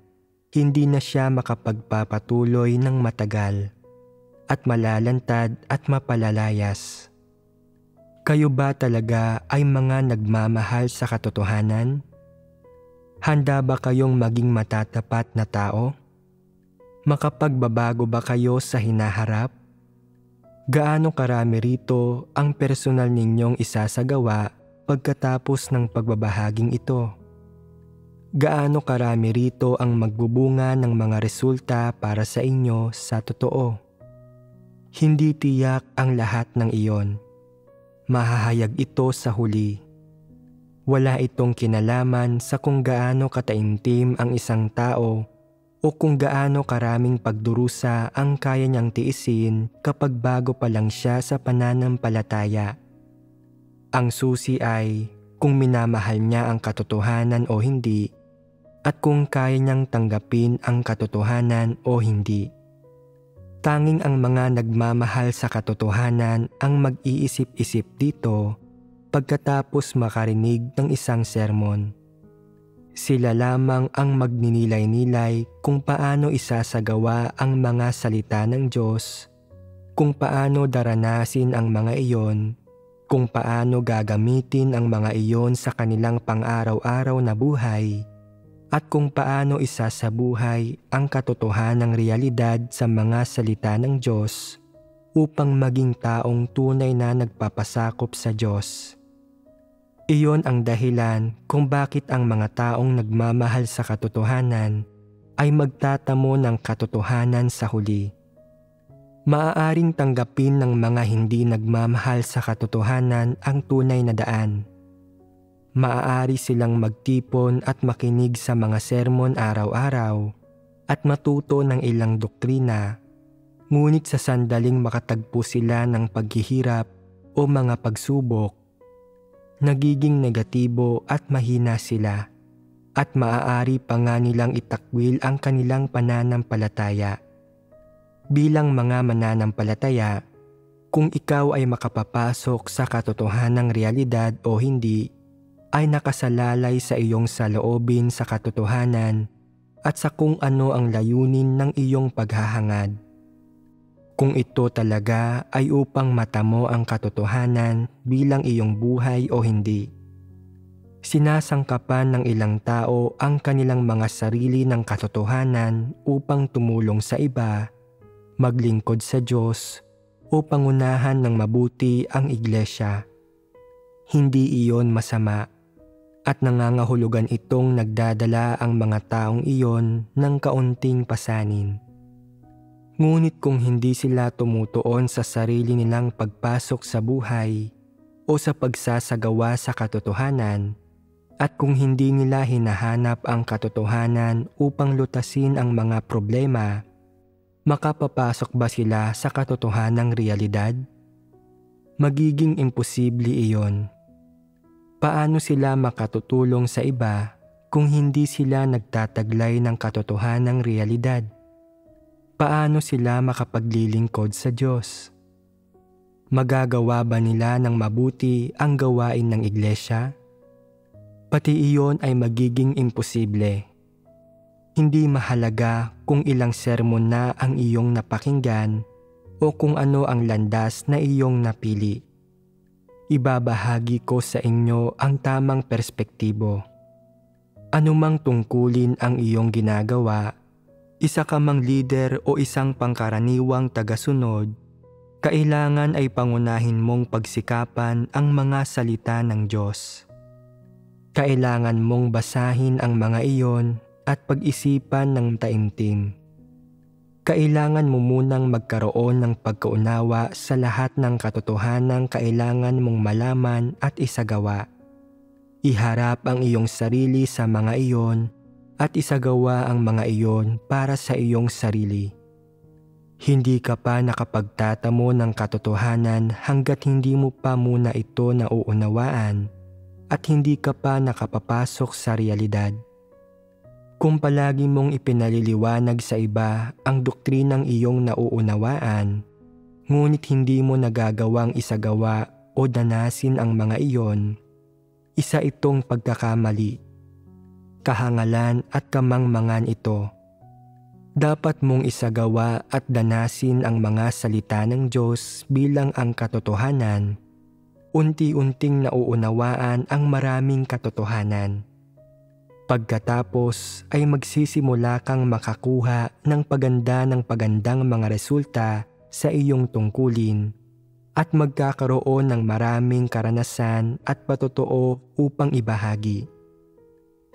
[SPEAKER 1] hindi na siya makapagpapatuloy ng matagal at malalantad at mapalalayas. Kayo ba talaga ay mga nagmamahal sa katotohanan? Handa ba kayong maging matatapat na tao? Makapagbabago ba kayo sa hinaharap? Gaano karami rito ang personal ninyong isasagawa pagkatapos ng pagbabahaging ito? Gaano karami rito ang magbubunga ng mga resulta para sa inyo sa totoo? Hindi tiyak ang lahat ng iyon. Mahahayag ito sa huli. Wala itong kinalaman sa kung gaano kataimtim ang isang tao o kung gaano karaming pagdurusa ang kaya niyang tiisin kapag bago pa lang siya sa pananampalataya. Ang susi ay kung minamahal niya ang katotohanan o hindi at kung kaya niyang tanggapin ang katotohanan o hindi. Tanging ang mga nagmamahal sa katotohanan ang mag-iisip-isip dito pagkatapos makarinig ng isang sermon. Sila lamang ang magninilay-nilay kung paano isasagawa ang mga salita ng Diyos, kung paano daranasin ang mga iyon, kung paano gagamitin ang mga iyon sa kanilang pang-araw-araw na buhay, at kung paano isasabuhay ang katotohanang realidad sa mga salita ng Diyos upang maging taong tunay na nagpapasakop sa Diyos. Iyon ang dahilan kung bakit ang mga taong nagmamahal sa katotohanan ay magtatamo ng katotohanan sa huli. Maaaring tanggapin ng mga hindi nagmamahal sa katotohanan ang tunay na daan. Maaari silang magtipon at makinig sa mga sermon araw-araw at matuto ng ilang doktrina, ngunit sa sandaling makatagpo sila ng paghihirap o mga pagsubok, nagiging negatibo at mahina sila at maaari pa nga nilang itakwil ang kanilang pananampalataya. Bilang mga mananampalataya, kung ikaw ay makapapasok sa katotohanang realidad o hindi, ay nakasalalay sa iyong saloobin sa katotohanan at sa kung ano ang layunin ng iyong paghahangad. Kung ito talaga ay upang matamo ang katotohanan bilang iyong buhay o hindi. Sinasangkapan ng ilang tao ang kanilang mga sarili ng katotohanan upang tumulong sa iba, maglingkod sa Diyos, o pangunahan ng mabuti ang iglesia. Hindi iyon masama, at nangangahulugan itong nagdadala ang mga taong iyon ng kaunting pasanin. Ngunit kung hindi sila tumutuon sa sarili nilang pagpasok sa buhay o sa pagsasagawa sa katotohanan, at kung hindi nila hinahanap ang katotohanan upang lutasin ang mga problema, makapapasok ba sila sa katotohanang realidad? Magiging imposible iyon. Paano sila makatutulong sa iba kung hindi sila nagtataglay ng katotohanang realidad? Paano sila makapaglilingkod sa Diyos? Magagawa ba nila ng mabuti ang gawain ng iglesia? Pati iyon ay magiging imposible. Hindi mahalaga kung ilang sermon na ang iyong napakinggan o kung ano ang landas na iyong napili. Ibabahagi ko sa inyo ang tamang perspektibo. Anumang tungkulin ang iyong ginagawa, isa ka mang lider o isang pangkaraniwang tagasunod, kailangan ay pangunahin mong pagsikapan ang mga salita ng Diyos. Kailangan mong basahin ang mga iyon at pag-isipan ng taimtim. Kailangan mo munang magkaroon ng pagkaunawa sa lahat ng katotohanang kailangan mong malaman at isagawa. Iharap ang iyong sarili sa mga iyon at isagawa ang mga iyon para sa iyong sarili. Hindi ka pa nakapagtatamo ng katotohanan hanggat hindi mo pa muna ito nauunawaan at hindi ka pa nakapapasok sa realidad. Kung palagi mong ipinaliliwanag sa iba ang doktrinang iyong nauunawaan, ngunit hindi mo nagagawang isagawa o danasin ang mga iyon, isa itong pagkakamali. Kahangalan at kamangmangan ito. Dapat mong isagawa at danasin ang mga salita ng Diyos bilang ang katotohanan unti-unting nauunawaan ang maraming katotohanan. Pagkatapos ay magsisimula kang makakuha ng pagandang mga resulta sa iyong tungkulin at magkakaroon ng maraming karanasan at patotoo upang ibahagi.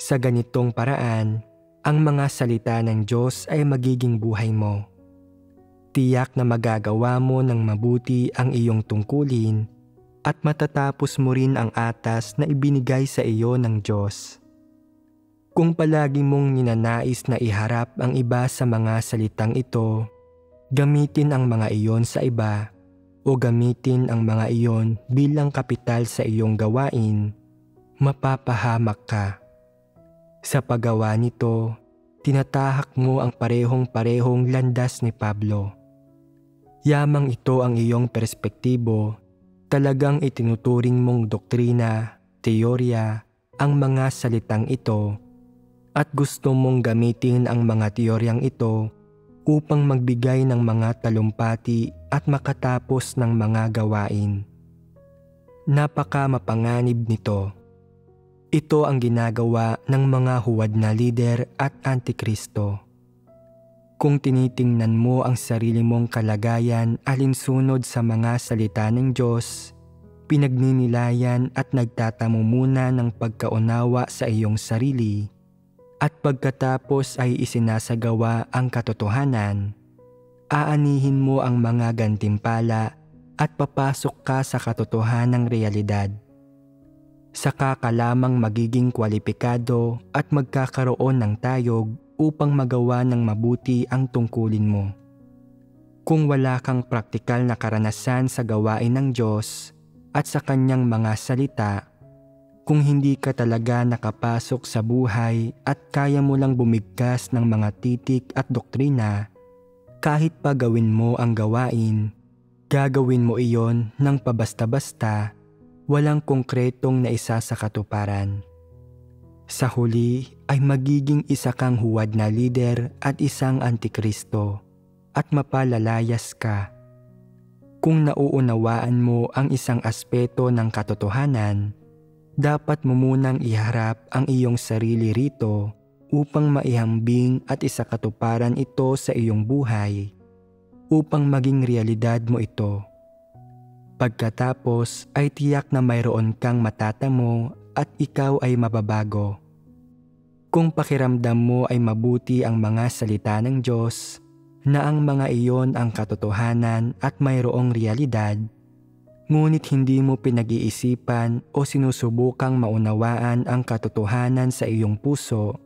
[SPEAKER 1] Sa ganitong paraan, ang mga salita ng Diyos ay magiging buhay mo. Tiyak na magagawa mo ng mabuti ang iyong tungkulin at matatapos mo rin ang atas na ibinigay sa iyo ng Diyos. Kung palagi mong ninanais na iharap ang iba sa mga salitang ito, gamitin ang mga iyon sa iba o gamitin ang mga iyon bilang kapital sa iyong gawain, mapapahamak ka. Sa paggawa nito, tinatahak mo ang parehong-parehong landas ni Pablo. Yamang ito ang iyong perspektibo, talagang itinuturing mong doktrina, teorya, ang mga salitang ito, at gusto mong gamitin ang mga teoryang ito upang magbigay ng mga talumpati at makatapos ng mga gawain. Napaka mapanganib nito. Ito ang ginagawa ng mga huwad na lider at antikristo. Kung tinitingnan mo ang sarili mong kalagayan alinsunod sa mga salita ng Diyos, pinagninilayan at nagtatamo muna ng pagkaunawa sa iyong sarili, at pagkatapos ay isinasagawa ang katotohanan, aanihin mo ang mga gantimpala at papasok ka sa katotohanang realidad. Saka ka lamang magiging kwalipikado at magkakaroon ng tayog upang magawa ng mabuti ang tungkulin mo. Kung wala kang praktikal na karanasan sa gawain ng Diyos at sa kanyang mga salita, kung hindi ka talaga nakapasok sa buhay at kaya mo lang bumigkas ng mga titik at doktrina, kahit pa gawin mo ang gawain, gagawin mo iyon ng pabasta-basta, walang konkretong naisa sa katuparan. Sa huli ay magiging isa kang huwad na lider at isang antikristo at mapalalayas ka. Kung nauunawaan mo ang isang aspeto ng katotohanan, dapat mo munang iharap ang iyong sarili rito upang maihambing at isakatuparan ito sa iyong buhay, upang maging realidad mo ito. Pagkatapos ay tiyak na mayroon kang matatamo at ikaw ay mababago. Kung pakiramdam mo ay mabuti ang mga salita ng Diyos, na ang mga iyon ang katotohanan at mayroong realidad, ngunit hindi mo pinag-iisipan o sinusubukang maunawaan ang katotohanan sa iyong puso,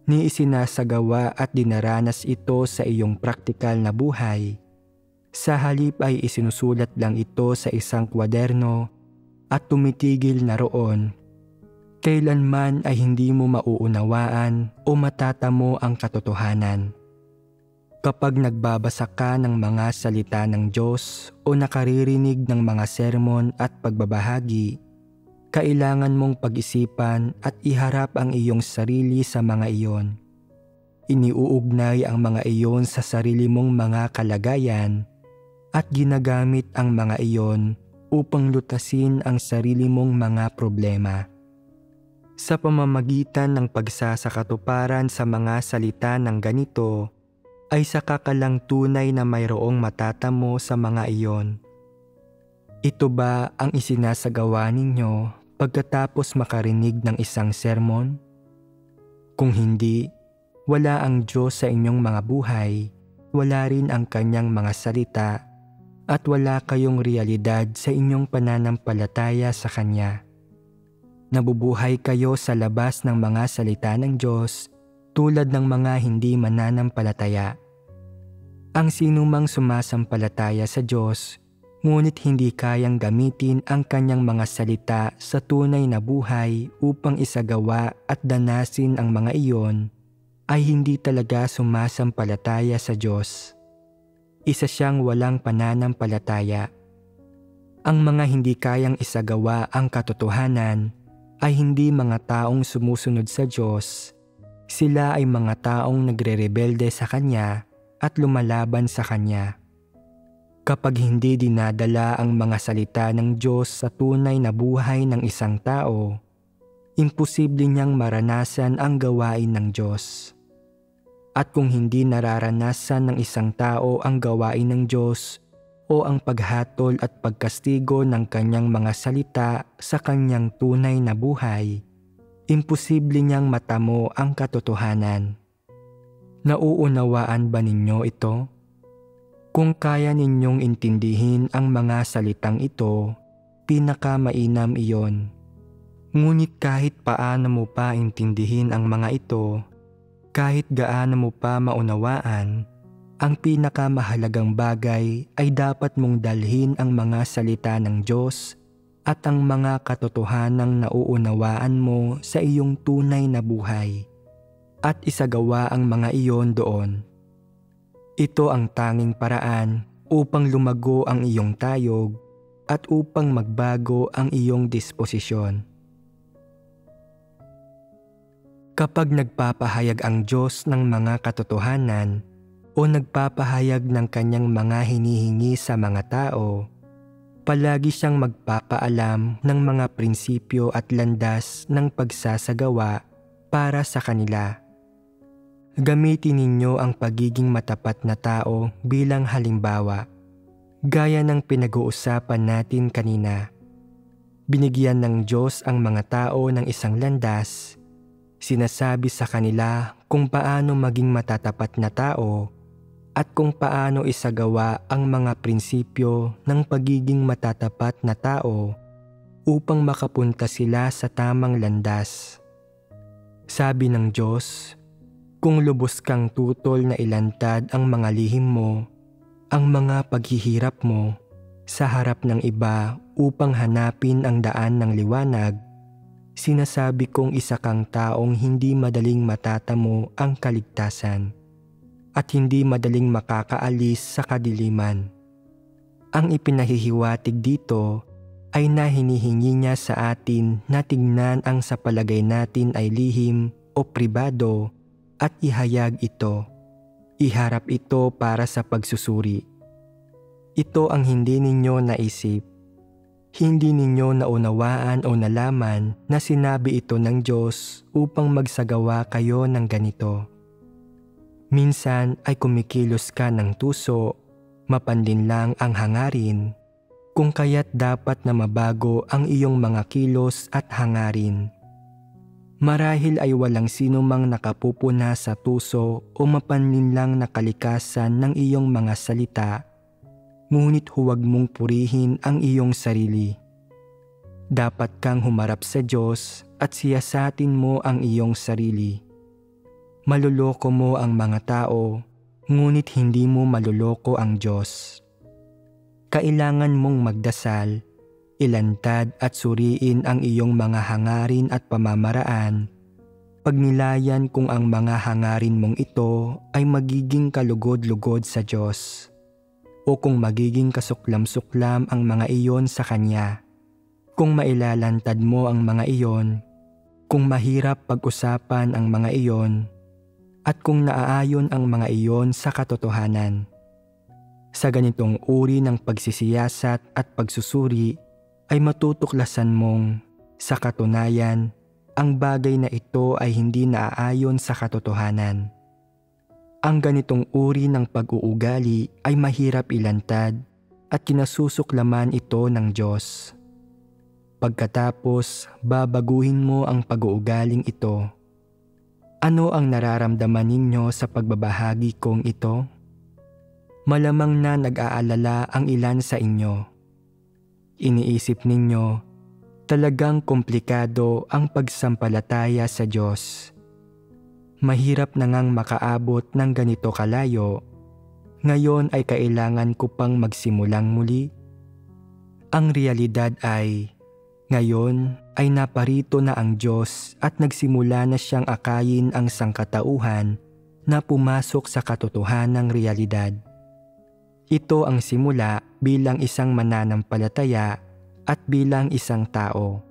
[SPEAKER 1] ni isinasagawa at dinaranas ito sa iyong praktikal na buhay. Sa halip ay isinusulat lang ito sa isang kwaderno at tumitigil na roon, kailanman ay hindi mo mauunawaan o matatamo ang katotohanan. Kapag nagbabasa ka ng mga salita ng Diyos o nakaririnig ng mga sermon at pagbabahagi, kailangan mong pag-isipan at iharap ang iyong sarili sa mga iyon. Iniuugnay ang mga iyon sa sarili mong mga kalagayan at ginagamit ang mga iyon upang lutasin ang sarili mong mga problema. Sa pamamagitan ng pagsasakatuparan sa mga salita ng ganito, ay saka ka lang tunay na mayroong matatamo sa mga iyon. Ito ba ang isinasagawa ninyo pagkatapos makarinig ng isang sermon? Kung hindi, wala ang Diyos sa inyong mga buhay, wala rin ang kanyang mga salita, at wala kayong realidad sa inyong pananampalataya sa Kanya. Nabubuhay kayo sa labas ng mga salita ng Diyos tulad ng mga hindi mananampalataya. Ang sinumang sumasampalataya sa Diyos, ngunit hindi kayang gamitin ang kanyang mga salita sa tunay na buhay upang isagawa at danasin ang mga iyon, ay hindi talaga sumasampalataya sa Diyos. Isa siyang walang pananampalataya. Ang mga hindi kayang isagawa ang katotohanan ay hindi mga taong sumusunod sa Diyos. Sila ay mga taong nagre-rebelde sa Kanya at lumalaban sa Kanya. Kapag hindi dinadala ang mga salita ng Diyos sa tunay na buhay ng isang tao, imposible niyang maranasan ang gawain ng Diyos. At kung hindi nararanasan ng isang tao ang gawain ng Diyos o ang paghatol at pagkastigo ng kanyang mga salita sa kanyang tunay na buhay, imposible niyang matamo ang katotohanan. Nauunawaan ba ninyo ito? Kung kaya ninyong intindihin ang mga salitang ito, pinakamainam iyon. Ngunit kahit paano mo pa intindihin ang mga ito, kahit gaano mo pa maunawaan, ang pinakamahalagang bagay ay dapat mong dalhin ang mga salita ng Diyos at ang mga katotohanang nauunawaan mo sa iyong tunay na buhay at isagawa ang mga iyon doon. Ito ang tanging paraan upang lumago ang iyong tayog at upang magbago ang iyong disposisyon. Kapag nagpapahayag ang Diyos ng mga katotohanan o nagpapahayag ng kanyang mga hinihingi sa mga tao, palagi siyang magpapaalam ng mga prinsipyo at landas ng pagsasagawa para sa kanila. Gamitin ninyo ang pagiging matapat na tao bilang halimbawa, gaya ng pinag-uusapan natin kanina. Binigyan ng Diyos ang mga tao ng isang landas. Sinasabi sa kanila kung paano maging matatapat na tao at kung paano isagawa ang mga prinsipyo ng pagiging matatapat na tao upang makapunta sila sa tamang landas. Sabi ng Diyos, kung lubos kang tutol na ilantad ang mga lihim mo, ang mga paghihirap mo, sa harap ng iba upang hanapin ang daan ng liwanag, sinasabi kong isa kang taong hindi madaling matatamo ang kaligtasan at hindi madaling makakaalis sa kadiliman. Ang ipinahihiwatig dito ay na hinihingi niya sa atin na tingnan ang sa palagay natin ay lihim o pribado at ihayag ito. Iharap ito para sa pagsusuri. Ito ang hindi ninyo naisip. Hindi ninyo naunawaan o nalaman na sinabi ito ng Diyos upang magsagawa kayo ng ganito. Minsan ay kumikilos ka ng tuso, mapanlinlang ang hangarin, kung kaya't dapat na mabago ang iyong mga kilos at hangarin. Marahil ay walang sino mang nakapupuna sa tuso o mapanlinlang na kalikasan ng iyong mga salita, ngunit huwag mong purihin ang iyong sarili. Dapat kang humarap sa Diyos at siyasatin mo ang iyong sarili. Maluloko mo ang mga tao, ngunit hindi mo maluloko ang Diyos. Kailangan mong magdasal, ilantad at suriin ang iyong mga hangarin at pamamaraan. Pagnilayan kung ang mga hangarin mong ito ay magiging kalugod-lugod sa Diyos o kung magiging kasuklam-suklam ang mga iyon sa Kanya. Kung mailalantad mo ang mga iyon, kung mahirap pag-usapan ang mga iyon, at kung naaayon ang mga iyon sa katotohanan. Sa ganitong uri ng pagsisiyasat at pagsusuri, ay matutuklasan mong, sa katunayan, ang bagay na ito ay hindi naaayon sa katotohanan. Ang ganitong uri ng pag-uugali ay mahirap ilantad at kinasusuklaman ito ng Diyos. Pagkatapos, babaguhin mo ang pag-uugaling ito. Ano ang nararamdaman ninyo sa pagbabahagi kong ito? Malamang na nag-aalala ang ilan sa inyo. Iniisip ninyo, talagang komplikado ang pagsampalataya sa Diyos. Mahirap na ngang makaabot ng ganito kalayo. Ngayon ay kailangan ko pang magsimulang muli. Ang realidad ay, ngayon ay naparito na ang Diyos at nagsimula na siyang akayin ang sangkatauhan na pumasok sa katotohanang realidad. Ito ang simula bilang isang mananampalataya at bilang isang tao.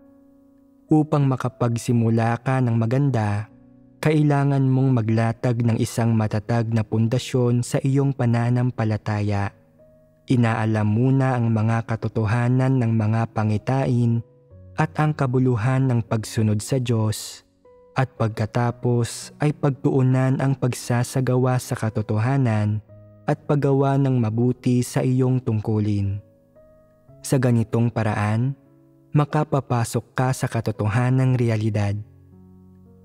[SPEAKER 1] Upang makapagsimula ka ng maganda, kailangan mong maglatag ng isang matatag na pundasyon sa iyong pananampalataya. Inaalam muna ang mga katotohanan ng mga pangitain at ang kabuluhan ng pagsunod sa Diyos, at pagkatapos ay pagtuunan ang pagsasagawa sa katotohanan at paggawa ng mabuti sa iyong tungkulin. Sa ganitong paraan, makapapasok ka sa katotohanang realidad.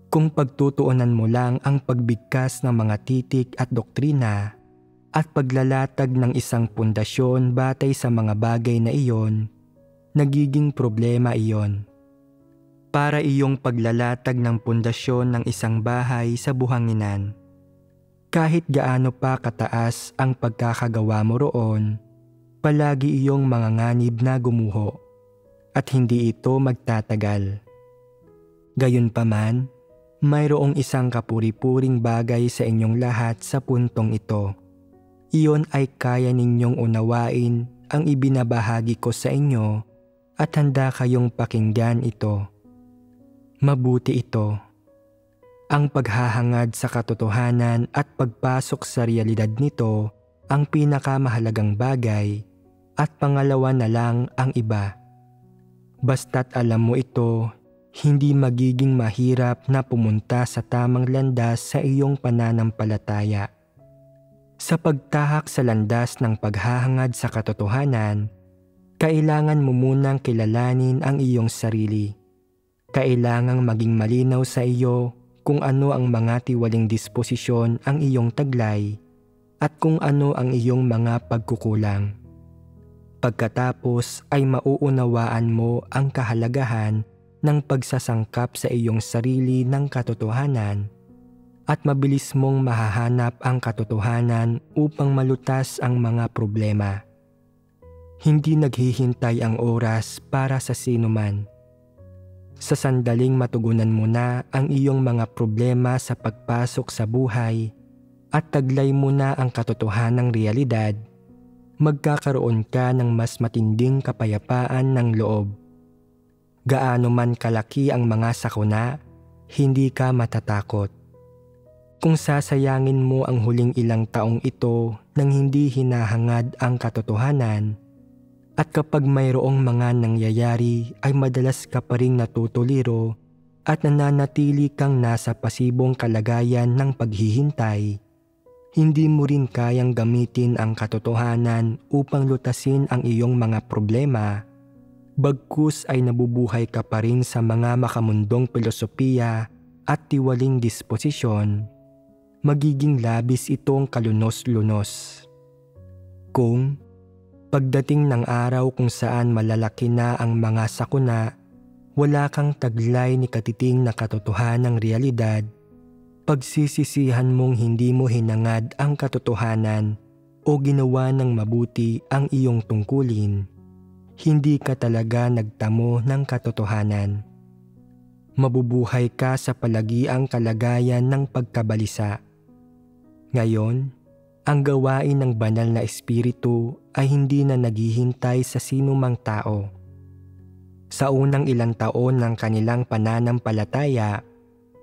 [SPEAKER 1] Kung pagtutuunan mo lang ang pagbigkas ng mga titik at doktrina at paglalatag ng isang pundasyon batay sa mga bagay na iyon, nagiging problema iyon. Para iyong paglalatag ng pundasyon ng isang bahay sa buhanginan. Kahit gaano pa kataas ang pagkakagawa mo roon, palagi iyong manganganib na gumuho at hindi ito magtatagal. Gayunpaman, mayroong isang kapuri-puring bagay sa inyong lahat sa puntong ito. Iyon ay kaya ninyong unawain ang ibinabahagi ko sa inyo at handa kayong pakinggan ito. Mabuti ito. Ang paghahangad sa katotohanan at pagpasok sa realidad nito ang pinakamahalagang bagay at pangalawa na lang ang iba. Basta't alam mo ito, hindi magiging mahirap na pumunta sa tamang landas sa iyong pananampalataya. Sa pagtahak sa landas ng paghahangad sa katotohanan, kailangan mo munang kilalanin ang iyong sarili. Kailangang maging malinaw sa iyo kung ano ang mga tiwaling disposisyon ang iyong taglay at kung ano ang iyong mga pagkukulang. Pagkatapos ay mauunawaan mo ang kahalagahan ng pagsasangkap sa iyong sarili ng katotohanan at mabilis mong mahahanap ang katotohanan upang malutas ang mga problema. Hindi naghihintay ang oras para sa sinuman. Sa sandaling matugunan mo na ang iyong mga problema sa pagpasok sa buhay at taglay mo na ang katotohanang realidad, magkakaroon ka ng mas matinding kapayapaan ng loob. Gaano man kalaki ang mga sakuna, hindi ka matatakot. Kung sasayangin mo ang huling ilang taong ito nang hindi hinahangad ang katotohanan, at kapag mayroong mga nangyayari ay madalas ka pa ring natutuliro at nananatili kang nasa pasibong kalagayan ng paghihintay, hindi mo rin kayang gamitin ang katotohanan upang lutasin ang iyong mga problema, bagkus ay nabubuhay ka pa rin sa mga makamundong filosofiya at tiwaling disposisyon, magiging labis itong kalunos-lunos. Kung pagdating ng araw kung saan malalaki na ang mga sakuna, wala kang taglay ni katiting na katotohanang realidad, pagsisisihan mong hindi mo hinangad ang katotohanan o ginawa ng mabuti ang iyong tungkulin, hindi ka talaga nagtamo ng katotohanan. Mabubuhay ka sa palagiang kalagayan ng pagkabalisa. Ngayon, ang gawain ng banal na espiritu ay hindi na naghihintay sa sinumang tao. Sa unang ilang taon ng kanilang pananampalataya,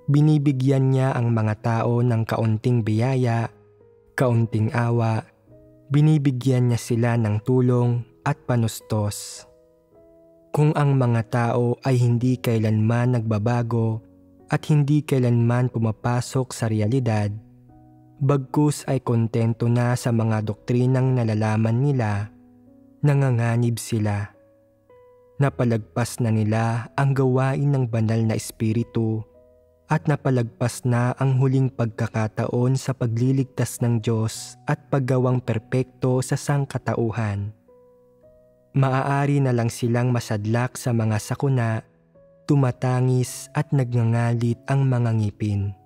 [SPEAKER 1] binibigyan niya ang mga tao ng kaunting biyaya, kaunting awa, binibigyan niya sila ng tulong at panustos. Kung ang mga tao ay hindi kailanman nagbabago at hindi kailanman pumapasok sa realidad, bagkus ay kontento na sa mga doktrinang nalalaman nila, nanganganib sila. Napalagpas na nila ang gawain ng banal na espiritu at napalagpas na ang huling pagkakataon sa pagliligtas ng Diyos at paggawang perpekto sa sangkatauhan. Maaari na lang silang masadlak sa mga sakuna, tumatangis at nagngangalit ang mga ngipin.